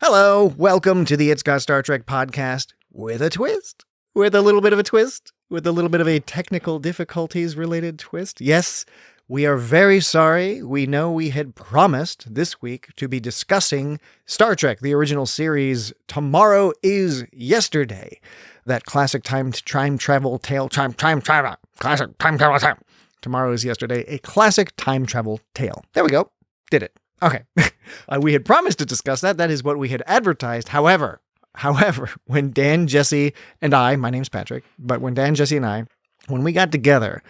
Hello, welcome to the It's Got Star Trek podcast with a twist. With a little bit of a twist. With a little bit of a technical difficulties related twist. Yes, we are very sorry. We know we had promised this week to be discussing Star Trek, the original series, Tomorrow is Yesterday. That classic time travel tale. Classic time travel tale. Tomorrow is Yesterday, a classic time travel tale. There we go. Did it. Okay. We had promised to discuss that. That is what we had advertised. However, when Dan, Jesse, and I, my name's Patrick, but when Dan, Jesse, and I, when we got together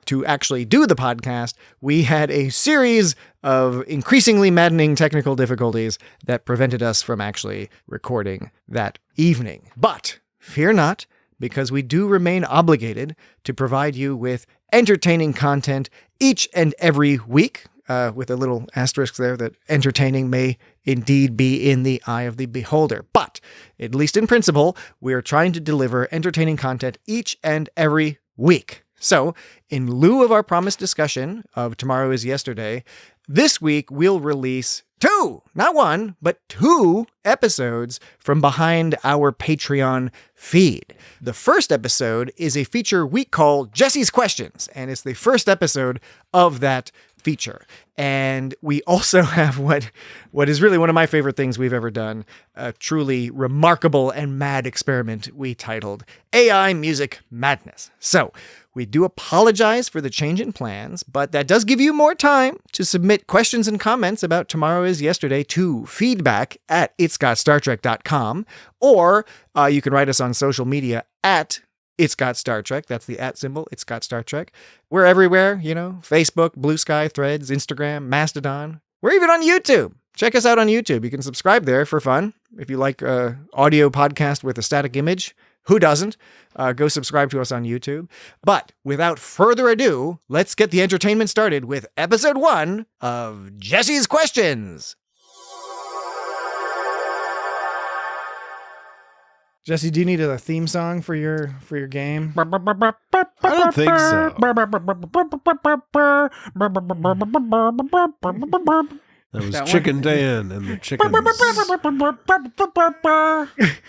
to actually do the podcast, we had a series of increasingly maddening technical difficulties that prevented us from actually recording that evening. But fear not, because we do remain obligated to provide you with entertaining content each and every week. With a little asterisk there that entertaining may indeed be in the eye of the beholder. But, at least in principle, we are trying to deliver entertaining content each and every week. So, in lieu of our promised discussion of Tomorrow is Yesterday, this week we'll release two, not one, but two episodes from behind our Patreon feed. The first episode is a feature we call Jesse's Questions, and it's the first episode of that feature. And we also have what is really one of my favorite things we've ever done, a truly remarkable and mad experiment we titled AI Music Madness. So, we do apologize for the change in plans, but that does give you more time to submit questions and comments about Tomorrow is Yesterday to feedback@itsgotstartrek.com, or you can write us on social media at It's Got Star Trek. That's the @ symbol. It's Got Star Trek. We're everywhere, Facebook, Bluesky, Threads, Instagram, Mastodon. We're even on YouTube. Check us out on YouTube. You can subscribe there for fun. If you like audio podcast with a static image, who doesn't? Go subscribe to us on YouTube. But without further ado, let's get the entertainment started with episode 1 of Jesse's Questions. Jesse, do you need a theme song for your game? I don't think so. That was Chicken Dan and the chickens.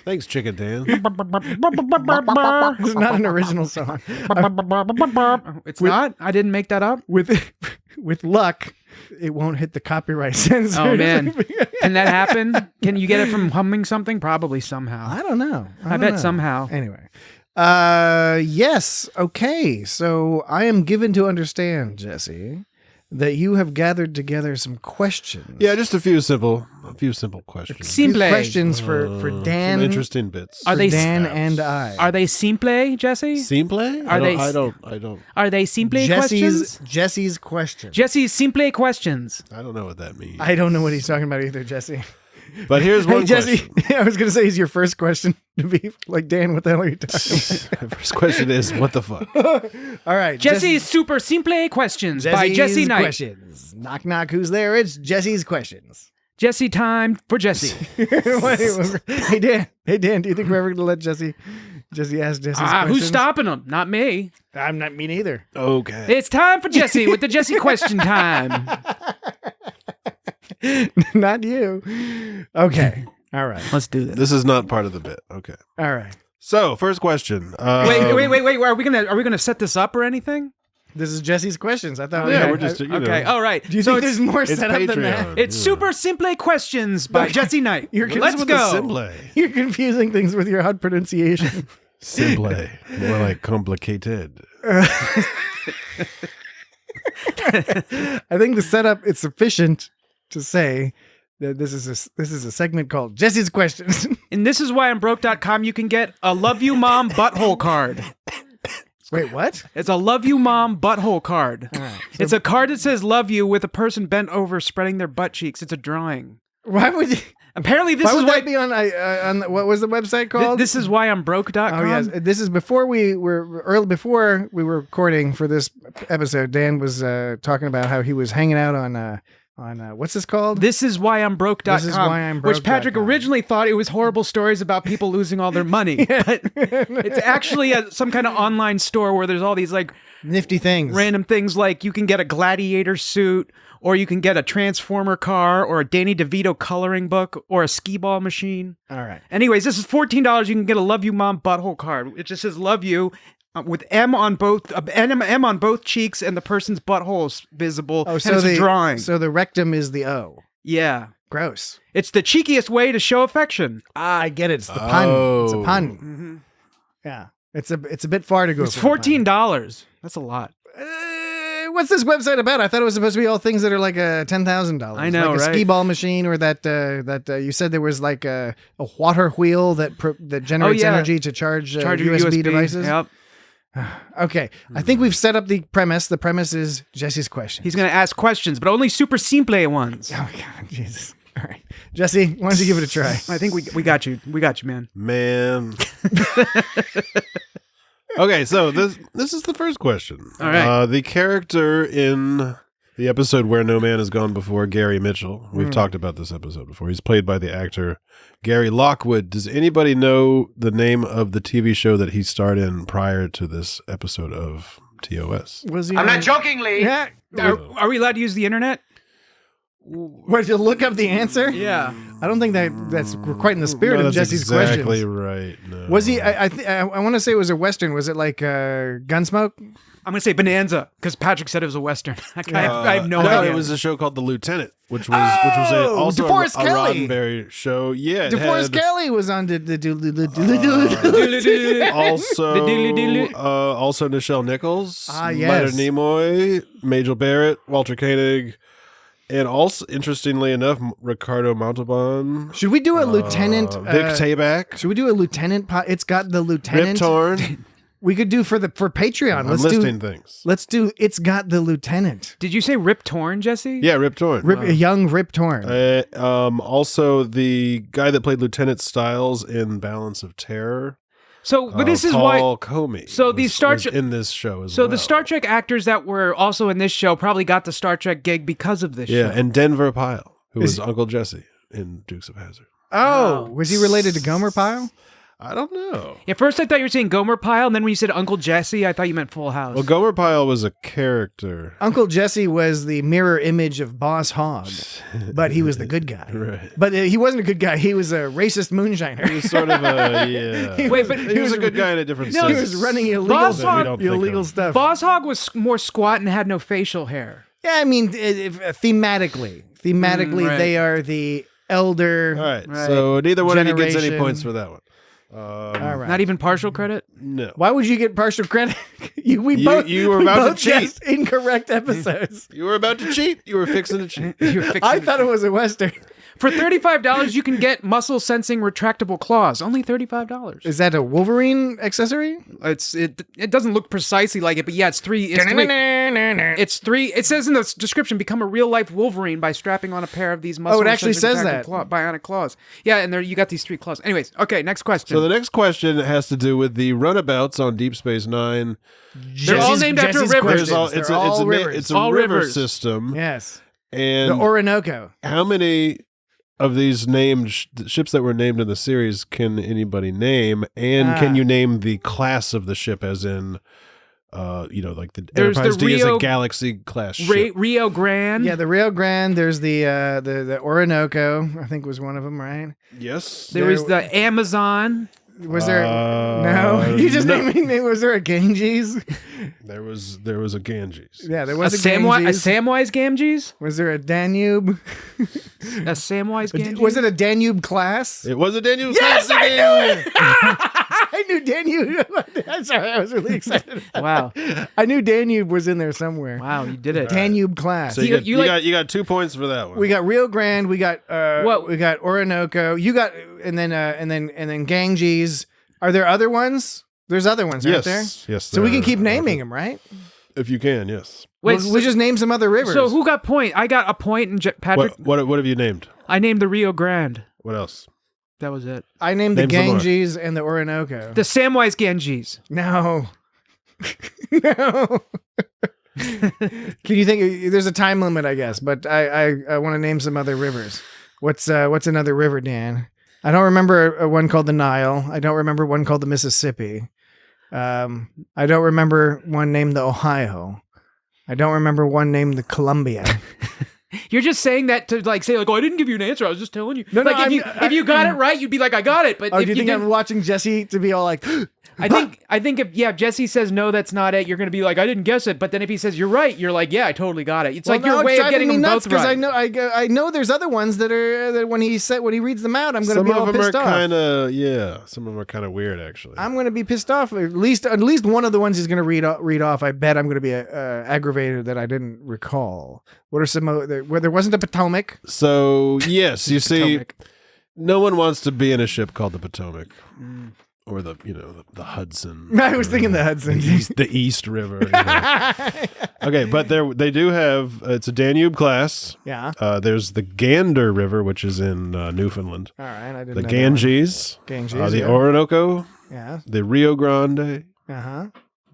Thanks, Chicken Dan. It's not an original song. It's not? I didn't make that up? With luck, it won't hit the copyright censor. Oh, man. Can that happen? Can you get it from humming something? Probably somehow. I don't know. I bet somehow. Anyway. Yes. Okay. So I am given to understand, Jesse, that you have gathered together some questions. Yeah, just a few simple questions. Simple questions for Dan. Some interesting bits. Are they Dan and I? Are they simple, Jesse? Simple? Are they? I don't. Are they simple questions? Jesse's questions. Jesse's simple questions. I don't know what that means. I don't know what he's talking about either, Jesse. But here's one Jesse, question. I was going to say, is your first question to be like, Dan, what the hell are you talking about? First question is, what the fuck? All right. Jesse's super simple questions by Jesse Knight. Questions. Knock, knock. Who's there? It's Jesse's questions. Jesse time for Jesse. Hey, Dan, do you think we're ever going to let Jesse ask Jesse's questions? Who's stopping him? Not me. I'm not me neither. Okay. It's time for Jesse with the Jesse question time. Not you. Okay. All right. Let's do this. This is not part of the bit. Okay. All right. So, first question. Wait. Are we gonna set this up or anything? This is Jesse's questions. I thought. Yeah, we're just okay. All right. Do you think there's more set up than that? It's super simple questions by Jesse Knight. Let's go. Simple. You're confusing things with your odd pronunciation. Simple. More like complicated. I think the setup is sufficient to say that this is a segment called Jesse's Questions. And this is why on broke.com you can get a Love You Mom butthole card. Wait, what? It's a Love You Mom butthole card. Right, so it's a card that says love you with a person bent over spreading their butt cheeks. It's a drawing. Why would you? Apparently this why is would why that be on what was the website called? This is why I'm broke.com. Oh yes, this is before we were recording for this episode. Dan was talking about how he was hanging out on what's this called? This is why I'm broke.com. This is why I'm broke. Which Patrick originally thought it was horrible stories about people losing all their money. But it's actually some kind of online store where there's all these like Nifty things. Random things like you can get a gladiator suit, or you can get a Transformer car, or a Danny DeVito coloring book, or a skee ball machine. All right. Anyways, this is $14. You can get a Love You Mom butthole card. It just says Love You with M on both M on both cheeks, and the person's butthole is visible. Oh, and so it's a the drawing. So the rectum is the O. Yeah. Gross. It's the cheekiest way to show affection. I get it. It's the pun. It's a pun. Mm-hmm. Yeah. It's a bit far to go. It's for a pun. $14. That's a lot. What's this website about? I thought it was supposed to be all things that are like $10,000. I know, like a right? skee ball machine, or that you said there was like a water wheel that generates energy to charge your USB devices. Yep. Okay, I think we've set up the premise. The premise is Jesse's question. He's going to ask questions, but only super simple ones. Oh God, Jesus! All right, Jesse, why don't you give it a try? I think we got you. We got you, man. Man. Okay, so this is the first question. All right. The character in the episode Where No Man Has Gone Before, Gary Mitchell. We've talked about this episode before. He's played by the actor Gary Lockwood. Does anybody know the name of the TV show that he starred in prior to this episode of TOS? Was he? I'm not joking, Lee. Yeah. Are we allowed to use the internet? What, to look up the answer? Yeah. I don't think that's quite in the spirit No, of that's Jesse's exactly questions. right. No. Was he? I want to say it was a Western. Was it like Gunsmoke? I'm going to say Bonanza, because Patrick said it was a Western. I have no No, idea. it was a show called The Lieutenant, which was also DeForest a Kelley. Roddenberry show. Yeah, it DeForest had- Kelley was on the also Nichelle Nichols, Ah, yes. Leonard Nimoy, Majel Barrett, Walter Koenig, and also, interestingly enough, Ricardo Montalban, Should we do a lieutenant? Vic Tayback, Should we do a lieutenant? It's got the Rip lieutenant. Torn. We could do for Patreon. I'm listing things. Let's do. It's got the lieutenant. Did you say Rip Torn, Jesse? Yeah, Rip Torn. Young Rip Torn. Also, the guy that played Lieutenant Stiles in Balance of Terror. So, but this is Paul why. Comey. So these Star was Trek in this show as So well. the Star Trek actors that were also in this show probably got the Star Trek gig because of this show. Yeah, and Denver Pyle, who Is- was Uncle Jesse in Dukes of Hazzard. Oh, was he related to Gomer Pyle? I don't know. At first, I thought you were saying Gomer Pyle, and then when you said Uncle Jesse, I thought you meant Full House. Well, Gomer Pyle was a character. Uncle Jesse was the mirror image of Boss Hogg, but he was the good guy. Right. But he wasn't a good guy. He was a racist moonshiner. He was sort of a, yeah. Wait, but he was a good guy in a different No, sense. He was running illegal, Boss Hogg- we don't think of. stuff. Boss Hogg was more squat and had no facial hair. Yeah, I mean, thematically, right. they are the elder. All right, Right. so neither one of you gets any Generation. points for that one. All right. Not even partial credit? No. Why would you get partial credit? You were You were we about to both cheat. guessed incorrect episodes. You were about to cheat. You were fixing to cheat. You're fixing I thought it was a Western. For $35, you can get muscle sensing retractable claws. Only $35. Is that a Wolverine accessory? It doesn't look precisely like it, but yeah, it's three. It's three. It says in the description, become a real life Wolverine by strapping on a pair of these muscle. it actually sensing says retractable bionic claws. Yeah, and there you got these three claws. Anyways, okay, next question. So the next question has to do with the runabouts on Deep Space Nine. They're all named after Jesse's rivers. questions. They're all rivers. It's a All river rivers. system. Yes. And The Orinoco. how many of these named ships that were named in the series can anybody name? And can you name the class of the ship, as in, like the There's Enterprise the D is a Rio- Galaxy class ship. Rio Grande. Yeah, the Rio Grande. There's the Orinoco. I think was one of them, right? Yes. There was the Amazon. Was there? No, you just no. named me. Was there a Ganges? There was a Ganges. Yeah, there A was a Samwise Ganges. Ganges? Was there a Danube? A Samwise Ganges? Was it a Danube class? It was a Daniel. Yes, class I again. knew it. I knew Danube. I'm sorry, I was really excited. Wow. I knew Danube was in there somewhere. Wow, you did it. Danube class. So You- you, you got, like- you got 2 points for that one. We got Rio Grande. We got What? we got Orinoco. You got and then Ganges. Are there other ones? There's other ones, aren't there? Yes. So we there can keep are. naming them, right? if you can. Yes. Wait, we'll just name some other rivers. so who got point? I got a point, and Patrick. What have you named? I named the Rio Grande. What else? That was it. I named the Name some more. Ganges and the Orinoco. The Samwise Ganges. No. No. Can you think? There's a time limit, I guess, but I want to name some other rivers. What's another river, Dan? I don't remember one called the Nile. I don't remember one called the Mississippi. I don't remember one named the Ohio. I don't remember one named the Columbia. You're just saying that to like say like, oh, I didn't give you an answer. I was just telling you. No, like if you got it right, you'd be like, I got it. But Oh, if do you think didn't- I'm watching Jesse to be all like, I think if Jesse says no, that's not it, you're gonna be like, I didn't guess it. But then if he says you're right, you're like, yeah, I totally got it. It's like your way of getting them both right. I know there's other ones that are that when he reads them out, I'm going to be all pissed off. Some of them are kind of weird, actually. I'm going to be pissed off. At least one of the ones he's going to read off. I bet I'm going to be aggravated that I didn't recall. What are some where there wasn't a Potomac? So yes, you see, Potomac. no one wants to be in a ship called the Potomac. Or the Hudson. I was thinking the Hudson. The East River. Okay, but they do have, it's a Danube class. Yeah. There's the Gander River, which is in Newfoundland. All right, I didn't The know Ganges. Ganges, the yeah. Orinoco. Yeah. The Rio Grande. Uh-huh.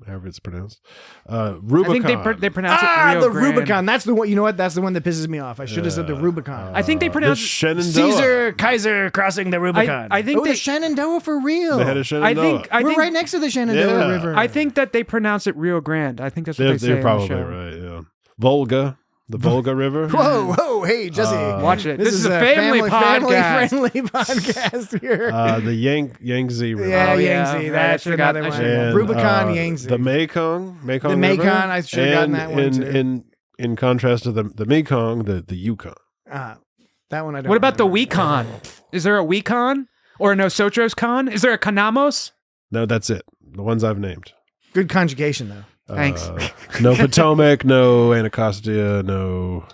However it's pronounced. Rubicon. I think they pronounce it Rio the Grande. Rubicon. That's the one. You know what? That's the one that pisses me off. I should have said the Rubicon. I think they the pronounce Shenandoah. Kaiser crossing the Rubicon. I think the Shenandoah for real. They had a Shenandoah. I We're think right next to the Shenandoah Yeah. River. I think that they pronounce it Rio Grande. I think that's what they say. They're on probably the show. right, yeah. Volga. The Volga River. Whoa, hey, Jesse. Watch it. This is a family podcast. friendly podcast here. The Yangtze River. Yeah, Oh, yeah. Yangtze. I That's should've got- another I one. should've And, Rubicon, Yangtze. The Mekong. The River. Mekong, I should have gotten that one in, too. In contrast to the Mekong, the Yukon. That one I don't What about the remember. Wecon? Is there a Wecon or a Nosotros Con? Is there a Kanamos? No, that's it. The ones I've named. Good conjugation, though. Thanks. No Potomac, no Anacostia, no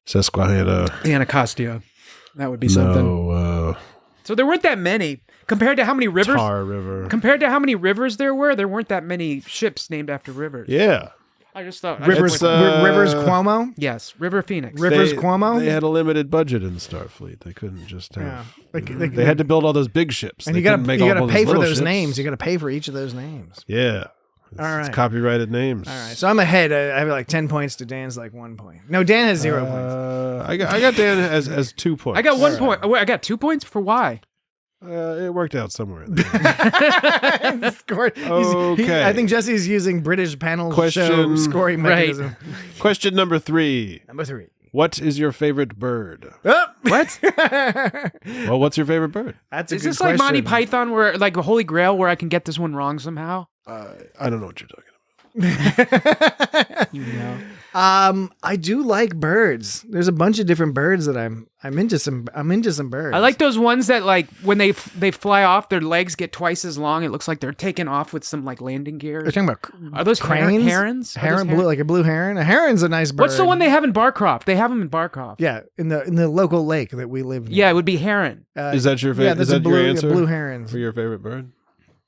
Susquehanna. Anacostia. That would be something. No So there weren't that many compared to how many rivers. Tar River. Compared to how many rivers there weren't that many ships named after rivers. Yeah. I just thought Rivers, It's, Rivers Cuomo? yes, River Phoenix. Rivers Cuomo? They had a limited budget in Starfleet. They couldn't just have. Yeah. They had to build all those big ships. And They you gotta couldn't make all pay for little those ships. names. You gotta pay for each of those names. Yeah. It's, All right. It's copyrighted names. All right. So I'm ahead. I have like 10 points to Dan's like 1 point. No, Dan has 0 points. I got Dan as 2 points. I got 1 point. Oh, wait, I got 2 points for why? It worked out somewhere in there. Scored. Okay. I think Jesse's using British panel show Question- scoring Right. mechanism. Question number 3. Number 3. What is your favorite bird? Oh. What? Well, what's your favorite bird? That's a Is good this like Monty question. Python, where like a Holy Grail, where I can get this one wrong somehow? I don't know what you're talking about. You know. I do like birds. There's a bunch of different birds that I'm into some birds. I like those ones that like when they fly off, their legs get twice as long. It looks like they're taking off with some like landing gear. You're talking about Are those cranes? herons? Are those Heron, blue, like a blue heron. A heron's a nice bird. What's the one they have in Barcroft? They have them in Barcroft. Yeah, in the local lake that we live near. Yeah, it would be heron. Is that your favorite? Yeah, that's is a that blue, your answer blue heron. for your favorite bird?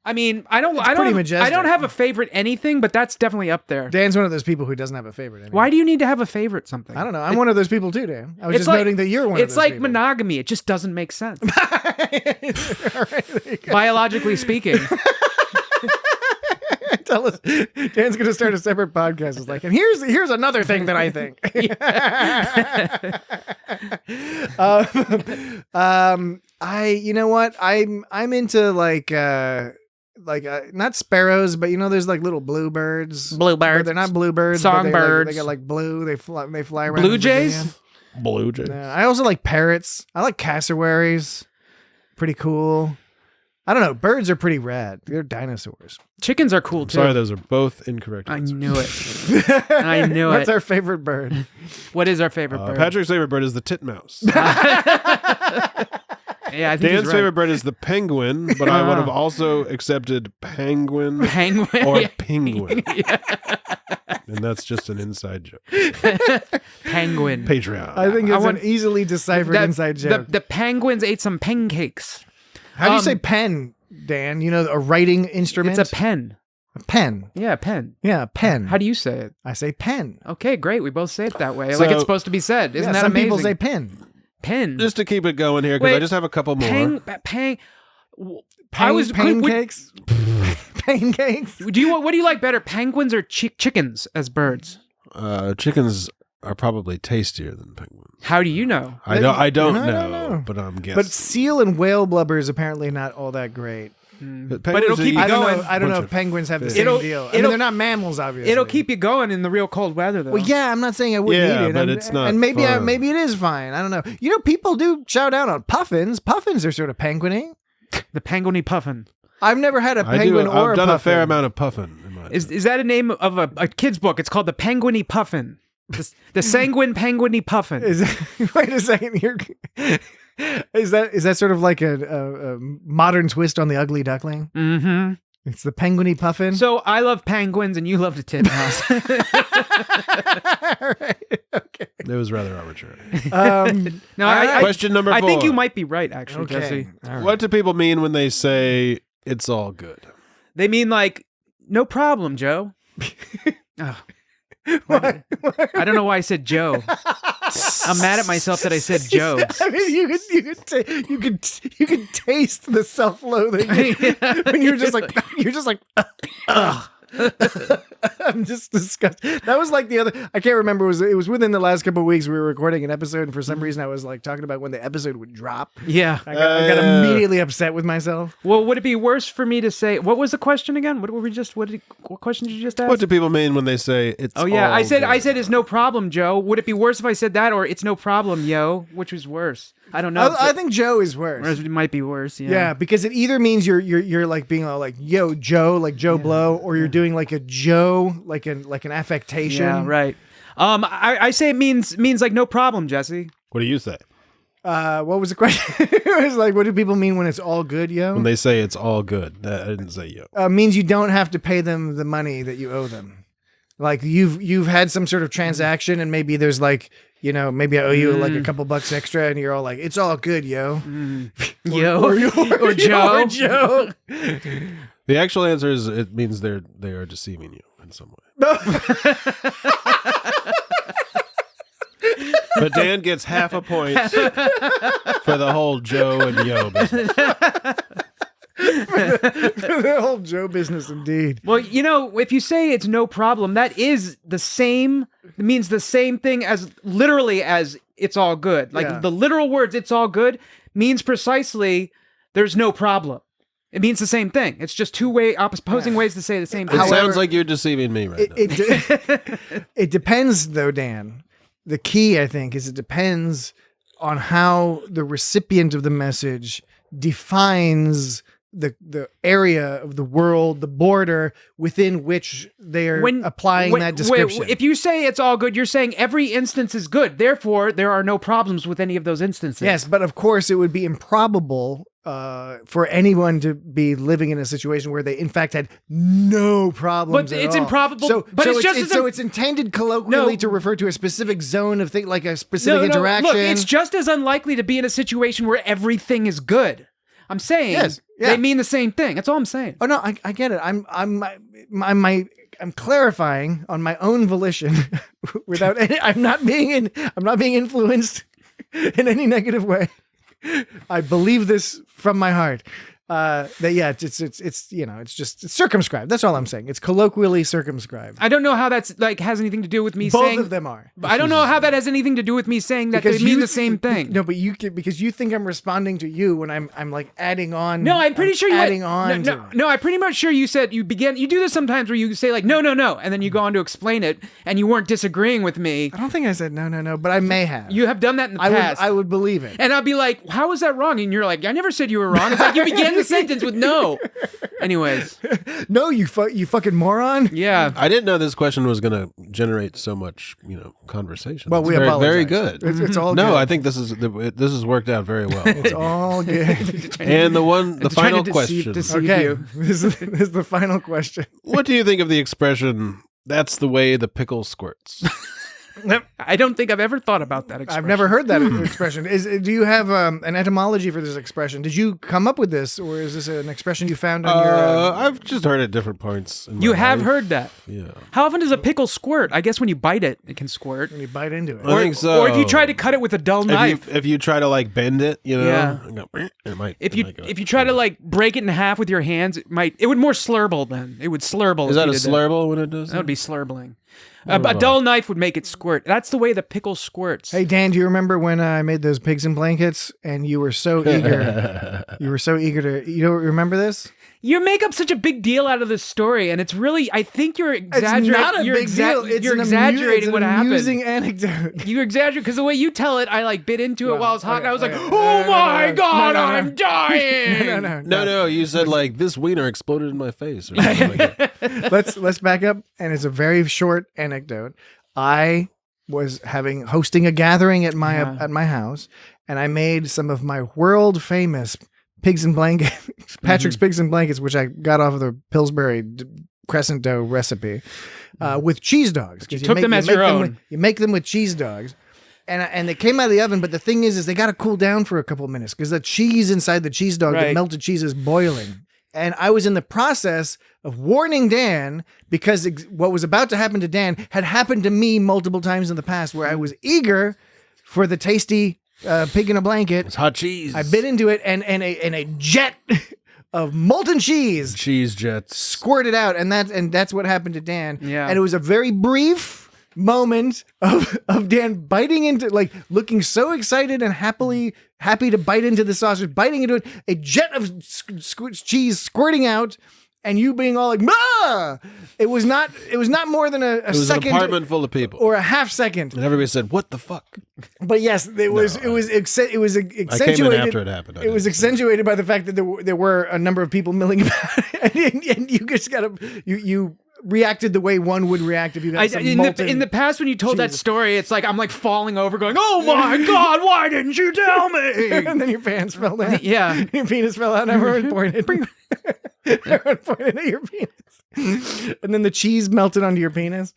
I mean, I don't pretty majestic. I don't have a favorite anything, but that's definitely up there. Dan's one of those people who doesn't have a favorite. Anymore. Why do you need to have a favorite something? I don't know. I'm one of those people too, Dan. I was It's just like- noting that you're one of those It's like people. monogamy. It just doesn't make sense. All right, there you go. Biologically speaking. Tell us. Dan's going to start a separate podcast. It's like, and here's another thing that I think. You know what? I'm into like not sparrows, but you know, there's like little bluebirds. Bluebirds. But they're not bluebirds. but Songbirds. They got like blue. They fly around. Blue in jays? Virginia. Blue jays. Yeah, I also like parrots. I like cassowaries. Pretty cool. I don't know. Birds are pretty rad. They're dinosaurs. Chickens are cool too. Sorry, those are both incorrect. I answers. knew it. I knew What's it. our favorite bird? What is our favorite bird? Patrick's favorite bird is the titmouse. Yeah, I think Dan's he's right. favorite bird is the penguin, but I would have also accepted penguin Penguin. or Yeah. penguin. And that's just an inside joke. Penguin. Patreon. I think it's want- an easily deciphered inside joke. The penguins ate some pancakes. How do you say pen, Dan? You know, a writing instrument? It's a pen. A pen. Yeah, a pen. Yeah, a pen. How do you say it? I say pen. Okay, great. We both say it that way. So- like it's supposed to be said. Isn't that some amazing? people say pen. pen. Just to keep it going here, because I Wait, just have a couple more. Pang. I was pancakes. Pancakes. What do you like better, penguins or chickens as birds? Chickens are probably tastier than penguins. How do you know? I don't I don't know, know. but I'm guessing. But seal and whale blubber is apparently not all that great. But it'll keep you I don't going. know. I don't know Bunch if penguins have the fish. same It'll- deal. I mean, it'll- they're not mammals, obviously. It'll keep you going in the real cold weather, though. Well, yeah, I'm not saying I wouldn't Yeah, eat it, but and, it's not and maybe fun. maybe it is fine. I don't know. You know, people do chow down on puffins. Puffins are sort of penguiny. The penguiny puffin. I've never had a I do. penguin or I've done puffin. a fair amount of puffin. In my Is that a name of a kid's book? It's called The Penguiny Puffin. The Sanguine Penguiny Puffin. Wait a second. Is that sort of like a modern twist on the ugly duckling? Mm-hmm. It's the penguiny puffin. So I love penguins and you love the titmouse. All right. Okay. It was rather arbitrary. No, Question number 4. I think you might be right, actually, Okay. Jesse. All right. What do people mean when they say it's all good? They mean like, no problem, Joe. Oh, What? I don't know why I said Joe. I'm mad at myself that I said Joe. I mean, you could taste the self-loathing when you're just like ugh. I'm just disgusted. That was like the other. I can't remember. It was within the last couple of weeks we were recording an episode, and for some reason I was like talking about when the episode would drop. Yeah. I got immediately upset with myself. Well, would it be worse for me to say? What was the question again? What question did you just ask? What do people mean when they say it's Oh yeah, all I said good? it's no problem, Joe. Would it be worse if I said that or it's no problem, yo? Which was worse? I don't know. I think Joe is Or worse. it might be worse. Yeah. Yeah, because it either means you're like being all like yo Joe, like Joe Blow, or you're doing like a Joe, like an affectation. Yeah. Right. I say it means like no problem, Jesse. What do you say What was the question? It was like, what do people mean when it's all good, yo? when they say it's all good? I didn't say yo. Means you don't have to pay them the money that you owe them. Like you've had some sort of transaction, and maybe there's like, you know, maybe I owe you like a couple bucks extra, and you're all like, it's all good, yo. Yo. Or Joe. Joe. The actual answer is it means they are deceiving you in some way. But Dan gets half a point for the whole Joe and yo business. The whole Joe business, indeed. Well, you know, if you say it's no problem, that is the same. It means the same thing as literally as it's all good. Like Yeah. the literal words "it's all good" means precisely there's no problem. It means the same thing. It's just opposing ways to say the same It thing. However- sounds like you're deceiving me right now. It depends, though, Dan. The key, I think, is it depends on how the recipient of the message defines the area of the world, the border within which they are applying that description. If you say it's all good, you're saying every instance is good. Therefore, there are no problems with any of those instances. Yes, but of course, it would be improbable for anyone to be living in a situation where they, in fact, had no problems. But at it's all. improbable. So, but so it's just as so it's intended colloquially No. to refer to a specific zone of thing, like a specific interaction. Look, it's just as unlikely to be in a situation where everything is good. I'm saying Yes, yeah. they mean the same thing. That's all I'm saying. Oh no, I get it. I'm clarifying on my own volition, without any. I'm not being influenced in any negative way. I believe this from my heart. That yeah, it's you know, it's circumscribed. That's all I'm saying. It's colloquially circumscribed. I don't know how that's like has anything to do with me Both saying. of them are. I don't know how that has anything to do with me saying that they mean the same thing. No, but because you think I'm responding to you when I'm like adding on. No, I'm pretty sure you adding on. No, I'm pretty much sure you said you do this sometimes where you say like no, and then you go on to explain it, and you weren't disagreeing with me. I don't think I said no, but I may have. You have done that in the past. I would believe it. And I'd be like, how is that wrong? And you're like, I never said you were wrong. It's like you began the sentence with no. Anyways. No, you fucking moron. Yeah. I didn't know this question was going to generate so much, conversation. Well, It's we very, apologize. very good. It's all No, good. I think this has worked out very well. It's all good. And the Trying final to question. deceive Okay, you. this is the final question. What do you think of the expression, "That's the way the pickle squirts"? I don't think I've ever thought about that expression. I've never heard that expression. Do you have an etymology for this expression? Did you come up with this, or is this an expression you found on your? I've just heard it at different points. In You my have life. heard that. Yeah. How often does a pickle squirt? I guess when you bite it, it can squirt. When you bite into it. I think so. Or if you try to cut it with a dull knife. If you try to like bend it, Yeah. and go, it might. If it you might go. if you try to like break it in half with your hands, it would more slurble then. It would slurble. Is if that you a did slurble when it does? That would be slurbling. A dull knife would make it squirt. That's the way the pickle squirts. Hey, Dan, do you remember when I made those pigs in blankets and you were so eager? You were so eager to. You don't remember this? You make up such a big deal out of this story, and it's really, I think you're exaggerating. It's not a big deal. You're exaggerating what happened. It's an amusing anecdote. You exaggerate, because the way you tell it, I like bit into it while it's hot, and I was like, oh my God, I'm dying. No, you said like, this wiener exploded in my face. Or something like that. Let's back up, and it's a very short anecdote. I was hosting a gathering at my house, and I made some of my world famous pigs and blankets, Patrick's Pigs and Blankets, which I got off of the Pillsbury crescent dough recipe, with cheese dogs. You took them as your own. You make them with cheese dogs. And they came out of the oven, but the thing is they got to cool down for a couple of minutes because the cheese inside the cheese dog, the melted cheese, is boiling. And I was in the process of warning Dan because what was about to happen to Dan had happened to me multiple times in the past, where I was eager for the tasty pig in a blanket. It's hot cheese. I bit into it, and a jet of molten cheese jets squirted out, and that's what happened to Dan. Yeah. And it was a very brief moment of Dan biting into, like, looking so excited and happy to bite into the sausage, biting into it, a jet of cheese squirting out. And you being all like, "Ma!" It was not more than a second. An apartment full of people, or a half second, and everybody said, "What the fuck?" But yes, it was accentuated. I came in after it happened. It was accentuated by the fact that there were a number of people milling about, and you just you reacted the way one would react if you got some molten in the past when you told that story. It's like I'm like falling over, going, "Oh my God, why didn't you tell me?" And then your pants fell down. Yeah, your penis fell out. And everyone pointed. Everyone pointed at your penis, and then the cheese melted onto your penis.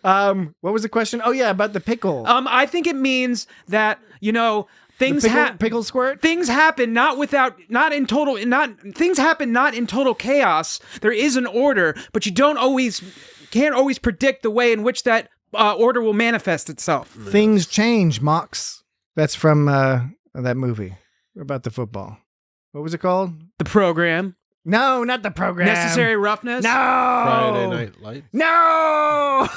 What was the question? Oh yeah, about the pickle. I think it means that things pickle squirt. Things happen things happen not in total chaos. There is an order, but you can't always predict the way in which that order will manifest itself. Things change, Mox. That's from that movie about the football. What was it called? The Program. No, not The Program. Necessary Roughness. No. Friday Night Lights. No.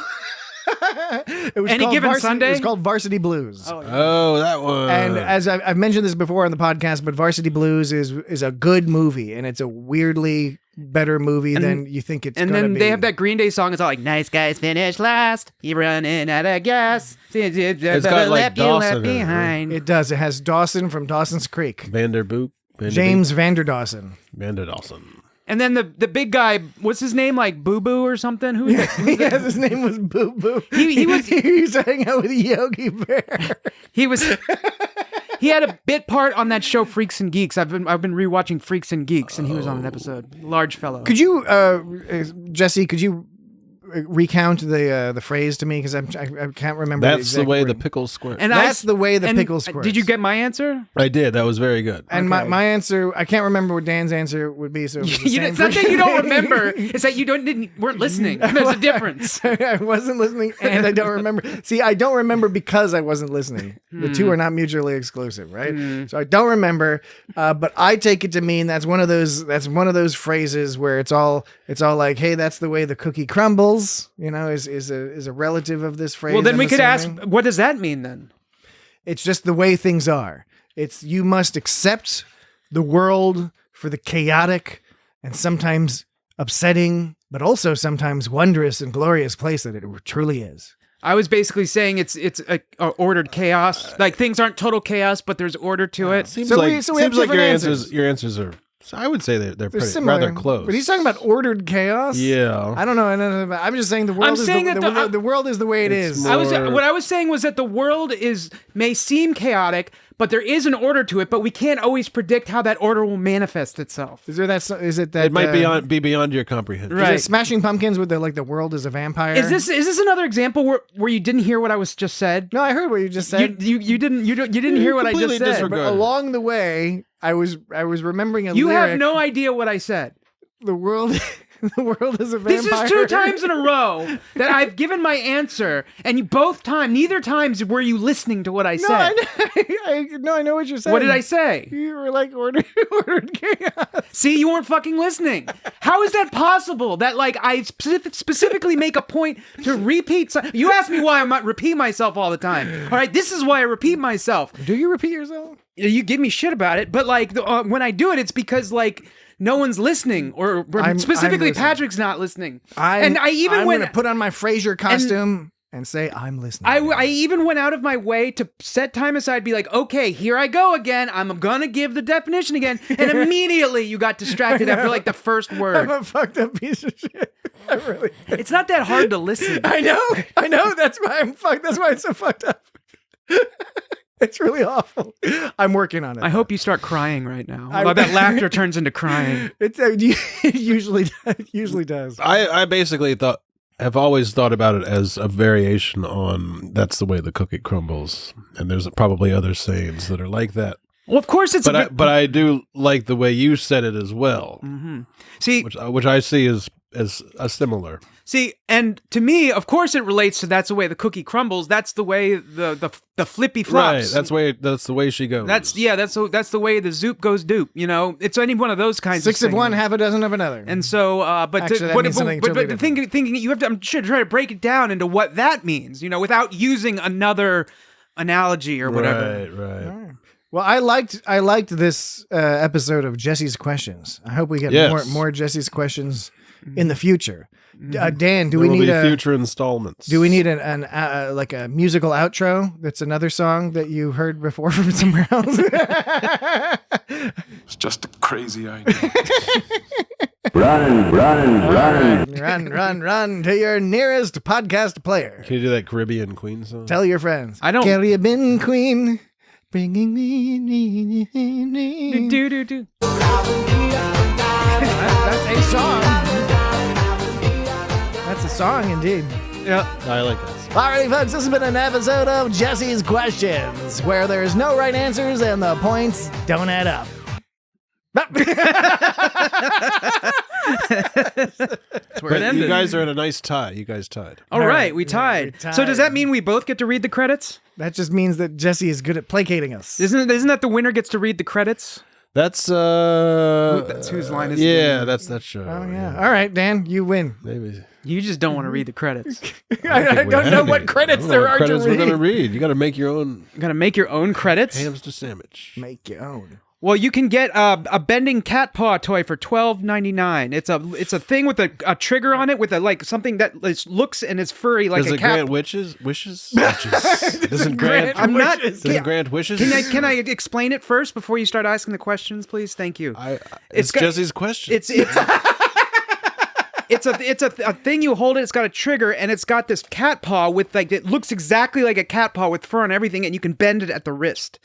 It was Any called Given Sunday? It was called Varsity Blues. Oh, that one. And as I've mentioned this before on the podcast, but Varsity Blues is a good movie, and it's a weirdly better movie than you think it's and gonna then be. they have that Green Day song. It's all like, "Nice guys finish last. You're running out of gas. It's got like Dawson behind." It does. It has Dawson from Dawson's Creek. Vanderboop. James Vander Dawson. Vander Dawson. And then the big guy, what's his name? Like Boo Boo or something? Who was that? Yes, his name was Boo Boo. He was he used to hang out with Yogi Bear. He had a bit part on that show Freaks and Geeks. I've been rewatching Freaks and Geeks, and he was on an episode. Large fellow. Could you, Jesse? Could you recount the phrase to me, because I can't remember. That's the way word. the pickles squirt. And that's the way the pickle squirts. Did you get my answer? I did. That was very good. And my answer, I can't remember what Dan's answer would be. So It's not that you don't remember. It's that you weren't listening. There's a difference. I wasn't listening, and I don't remember. See, I don't remember because I wasn't listening. The two are not mutually exclusive, right? So I don't remember, but I take it to mean that's one of those phrases where it's all like, hey, that's the way the cookie crumbles. Is a relative of this phrase. Well, then we could ask, what does that mean then? It's just the way things are. It's you must accept the world for the chaotic and sometimes upsetting, but also sometimes wondrous and glorious place that it truly is. I was basically saying it's a ordered chaos. Like things aren't total chaos, but there's order to it. Seems So like, we have seems like your different answers are. So I would say they're pretty, similar, rather close. But he's talking about ordered chaos. Yeah. I don't know. I'm just saying the world is the world is the way it is. What I was saying was that the world may seem chaotic, but there is an order to it. But we can't always predict how that order will manifest itself. Is it that it might be beyond your comprehension. Is it Smashing Pumpkins with the world is a vampire? Is this another example where you didn't hear what I was just said? No, I heard what you just said. You didn't hear what I just said. But along the way, I was remembering a You lyric. have no idea what I said. The world The world is a vampire. This is 2 times in a row that I've given my answer, and neither times were you listening to what I said. I know what you're saying. What did I say? You were like ordered chaos. See, you weren't fucking listening. How is that possible? That like I specifically make a point to repeat. You ask me why I might repeat myself all the time. All right, this is why I repeat myself. Do you repeat yourself? You give me shit about it, but like when I do it, it's because like no one's listening, or specifically listening. Patrick's not listening. I'm going to put on my Frasier costume and say I'm listening. I even went out of my way to set time aside, be like, okay, here I go again. I'm gonna give the definition again, and immediately you got distracted after like the first word. I'm a fucked up piece of shit. I really. It's not that hard to listen. I know. That's why I'm fucked. That's why it's so fucked up. It's really awful. I'm working on it. I hope you start crying right now. That laughter turns into crying. It usually does. I basically have always thought about it as a variation on "that's the way the cookie crumbles," and there's probably other sayings that are like that. Well, of course it's. But I do like the way you said it as well. Mm-hmm. See, which I see as a similar. See, and to me, of course, it relates to "that's the way the cookie crumbles." That's the way the flippy flops. Right. That's the way she goes. That's the way the zoop goes doop. You know, it's any one of those kinds. Six of of one, half a dozen of another. And so, but the thinking you have to. I'm sure try to break it down into what that means. You know, without using another analogy or whatever. Right. Well, I liked this episode of Jesse's Questions. I hope we get more Jesse's Questions in the future. Dan, do we need future installments? Do we need an like a musical outro? That's another song that you heard before from somewhere else. It's just a crazy idea. Run to your nearest podcast player. Can you do that Caribbean Queen song? Tell your friends. I don't. Caribbean Queen, bringing me. Do. That's a song. That's a song, indeed. Yeah, I like that. Alrighty, folks, this has been an episode of Jesse's Questions, where there's no right answers and the points don't add up. That's where it ended. You guys are in a nice tie. You guys tied. All right, we tied. we tied. So does that mean we both get to read the credits? That just means that Jesse is good at placating us. Isn't that the winner gets to read the credits? That's whose line is it? Yeah, that's that show. Oh, yeah. All right, Dan, you win. Maybe. You just don't want to read the credits. I don't know what credits there are credits to read. we're going to read. You got to make your own. You gotta make your own credits? Hamster sandwich. Make your own. Well, you can get a bending cat paw toy for $12.99. It's a thing with a trigger on it with something that looks and is furry like Does a it cat. grant wishes? Doesn't grant. I'm not. Doesn't grant wishes. Can I explain it first before you start asking the questions, please? Thank you. It's Jesse's question. It's a thing you hold it. It's got a trigger and it's got this cat paw with it looks exactly like a cat paw with fur and everything, and you can bend it at the wrist.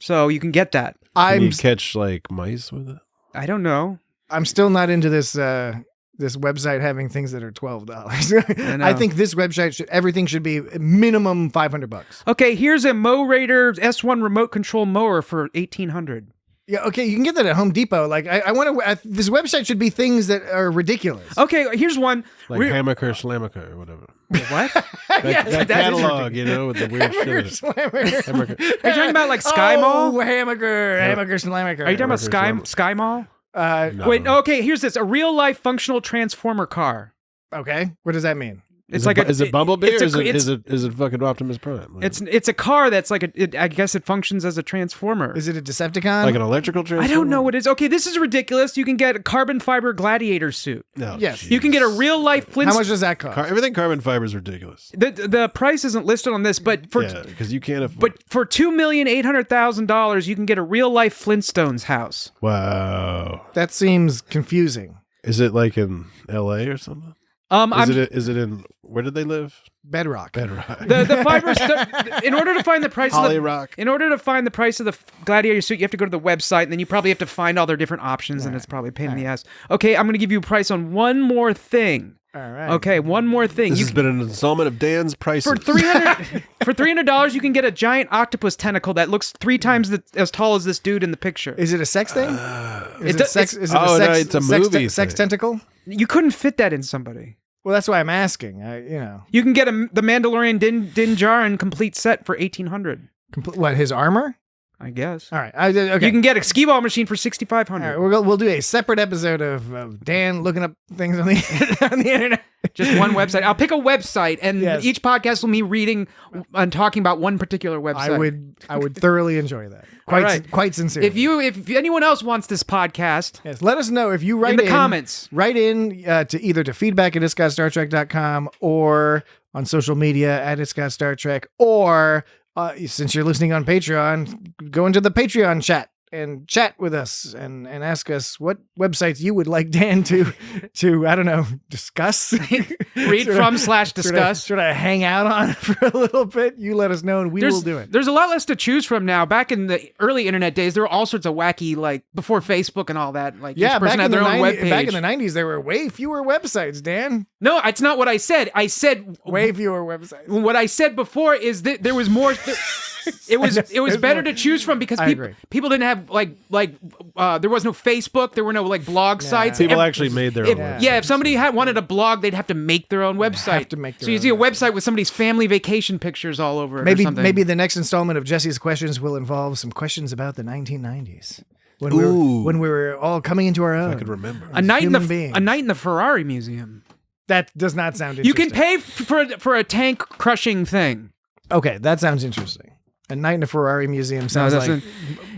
So you can get that. Can you catch mice with it? I don't know. I'm still not into this this website having things that are $12. I think this website everything should be minimum $500. Okay, here's a Mow Raider S1 remote control mower for $1,800. Yeah, okay, you can get that at Home Depot. I want to. This website should be things that are ridiculous. Okay, here's one. Like Hammaker Slammaker or whatever. What? that catalog, with the weird shit. Are you talking about Sky Mall? Hammaker Slammaker. Are you talking about Sky Mall? No. Wait, okay, here's this. A real-life functional transformer car. Okay, what does that mean? Is it Bumblebee or is it fucking Optimus Prime? It's a car that's I guess it functions as a transformer. Is it a Decepticon? Like an electrical transformer? I don't know what it is. Okay, this is ridiculous. You can get a carbon fiber gladiator suit. No. Yes. Geez. You can get a real life Flintstone. How much does that cost? Everything carbon fiber is ridiculous. The price isn't listed on this, but because you can't afford. But for $2,800,000, you can get a real life Flintstones house. Wow. That seems confusing. Is it in L.A. or something? Is it in where did they live? Bedrock. The fibers. In order to find the price of the gladiator suit, you have to go to the website, and then you probably have to find all their different options, and it's probably a pain in the ass. Okay, I'm going to give you a price on one more thing. All right. Okay, one more thing. This has been an installment of Dan's prices. For $300, you can get a giant octopus tentacle that looks 3 times as tall as this dude in the picture. Is it a sex thing? It's a movie sex tentacle? You couldn't fit that in somebody. Well, that's why I'm asking. You can get the Mandalorian Din Djarin complete set for $1,800. What, his armor? I guess. All right. Okay. You can get a skee ball machine for $6,500. All right, we'll do a separate episode of Dan looking up things on the internet. Just one website. I'll pick a website, and Yes. each podcast will be reading and talking about one particular website. I would thoroughly enjoy that. Quite sincerely. If anyone else wants this podcast, yes, let us know if you write in the comments. Write in to either to feedback at itsgotstartrek.com or on social media at itsgotstartrek, or since you're listening on Patreon, go into the Patreon chat and chat with us and ask us what websites you would like Dan to I don't know, discuss. Read from / discuss. Sort of hang out on for a little bit. You let us know and we will do it. There's a lot less to choose from now. Back in the early internet days, there were all sorts of wacky, like before Facebook and all that. Like each person had their own webpage. Back in the 90s, there were way fewer websites, Dan. No, it's not what I said. I said way fewer websites. What I said before is that there was more. It was better to choose from because people didn't have there was no Facebook, there were no like blog sites. People actually made their own websites. Yeah, if somebody wanted a blog, they'd have to make their own website. So you see a website with somebody's family vacation pictures all over it or something. Maybe the next installment of Jesse's Questions will involve some questions about the 1990s. When we were all coming into our own. I could remember. A night in the Ferrari Museum. That does not sound interesting. You can pay for a tank crushing thing. Okay, that sounds interesting. A night in a Ferrari museum sounds like.